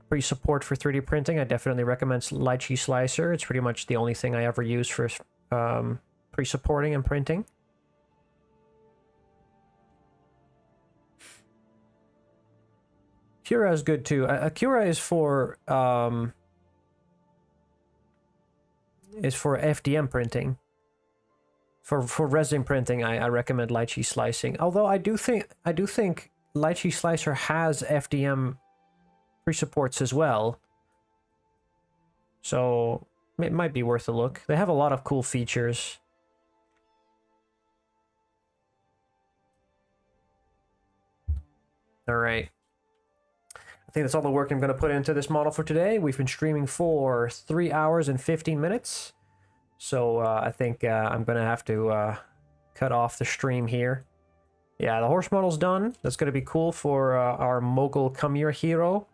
pre-support for 3D printing, I definitely recommend Lychee Slicer. It's pretty much the only thing I ever use for pre-supporting and printing. Cura is good too. Cura is for FDM printing. For resin printing, I recommend Lychee Slicing. Although I do think Lychee Slicer has FDM pre-supports as well. So it might be worth a look. They have a lot of cool features. All right. I think that's all the work I'm going to put into this model for today. We've been streaming for 3 hours and 15 minutes. So I think I'm going to have to cut off the stream here. Yeah, the horse model's done. That's going to be cool for our Mogul Khmer hero.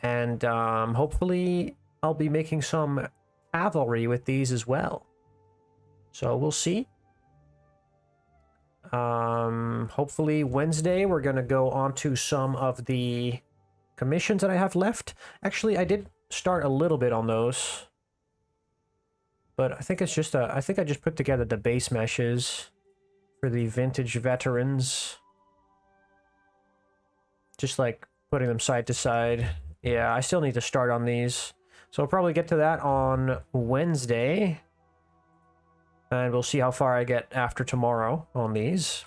And hopefully I'll be making some cavalry with these as well. So we'll see. Hopefully Wednesday we're going to go on to some of the commissions that I have left. Actually, I did start a little bit on those. But I think it's just I think I just put together the base meshes for the vintage veterans. Just like putting them side to side. Yeah, I still need to start on these. So I'll probably get to that on Wednesday. And we'll see how far I get after tomorrow on these.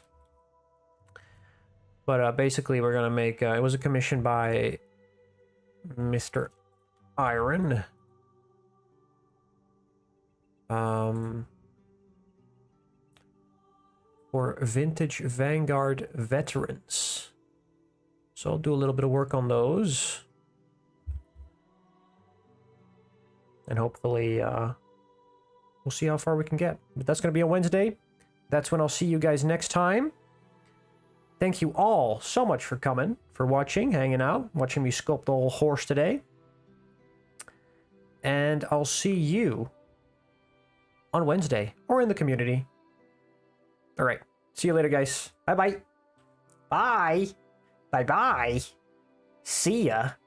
But basically we're going to make... it was a commission by Mr. Iron. For Vintage Vanguard Veterans. So I'll do a little bit of work on those. And hopefully we'll see how far we can get. But that's going to be on Wednesday. That's when I'll see you guys next time. Thank you all so much for coming, for watching, hanging out, watching me sculpt the whole horse today. And I'll see you on Wednesday or in the community. All right. See you later, guys. Bye-bye. Bye. Bye-bye. See ya.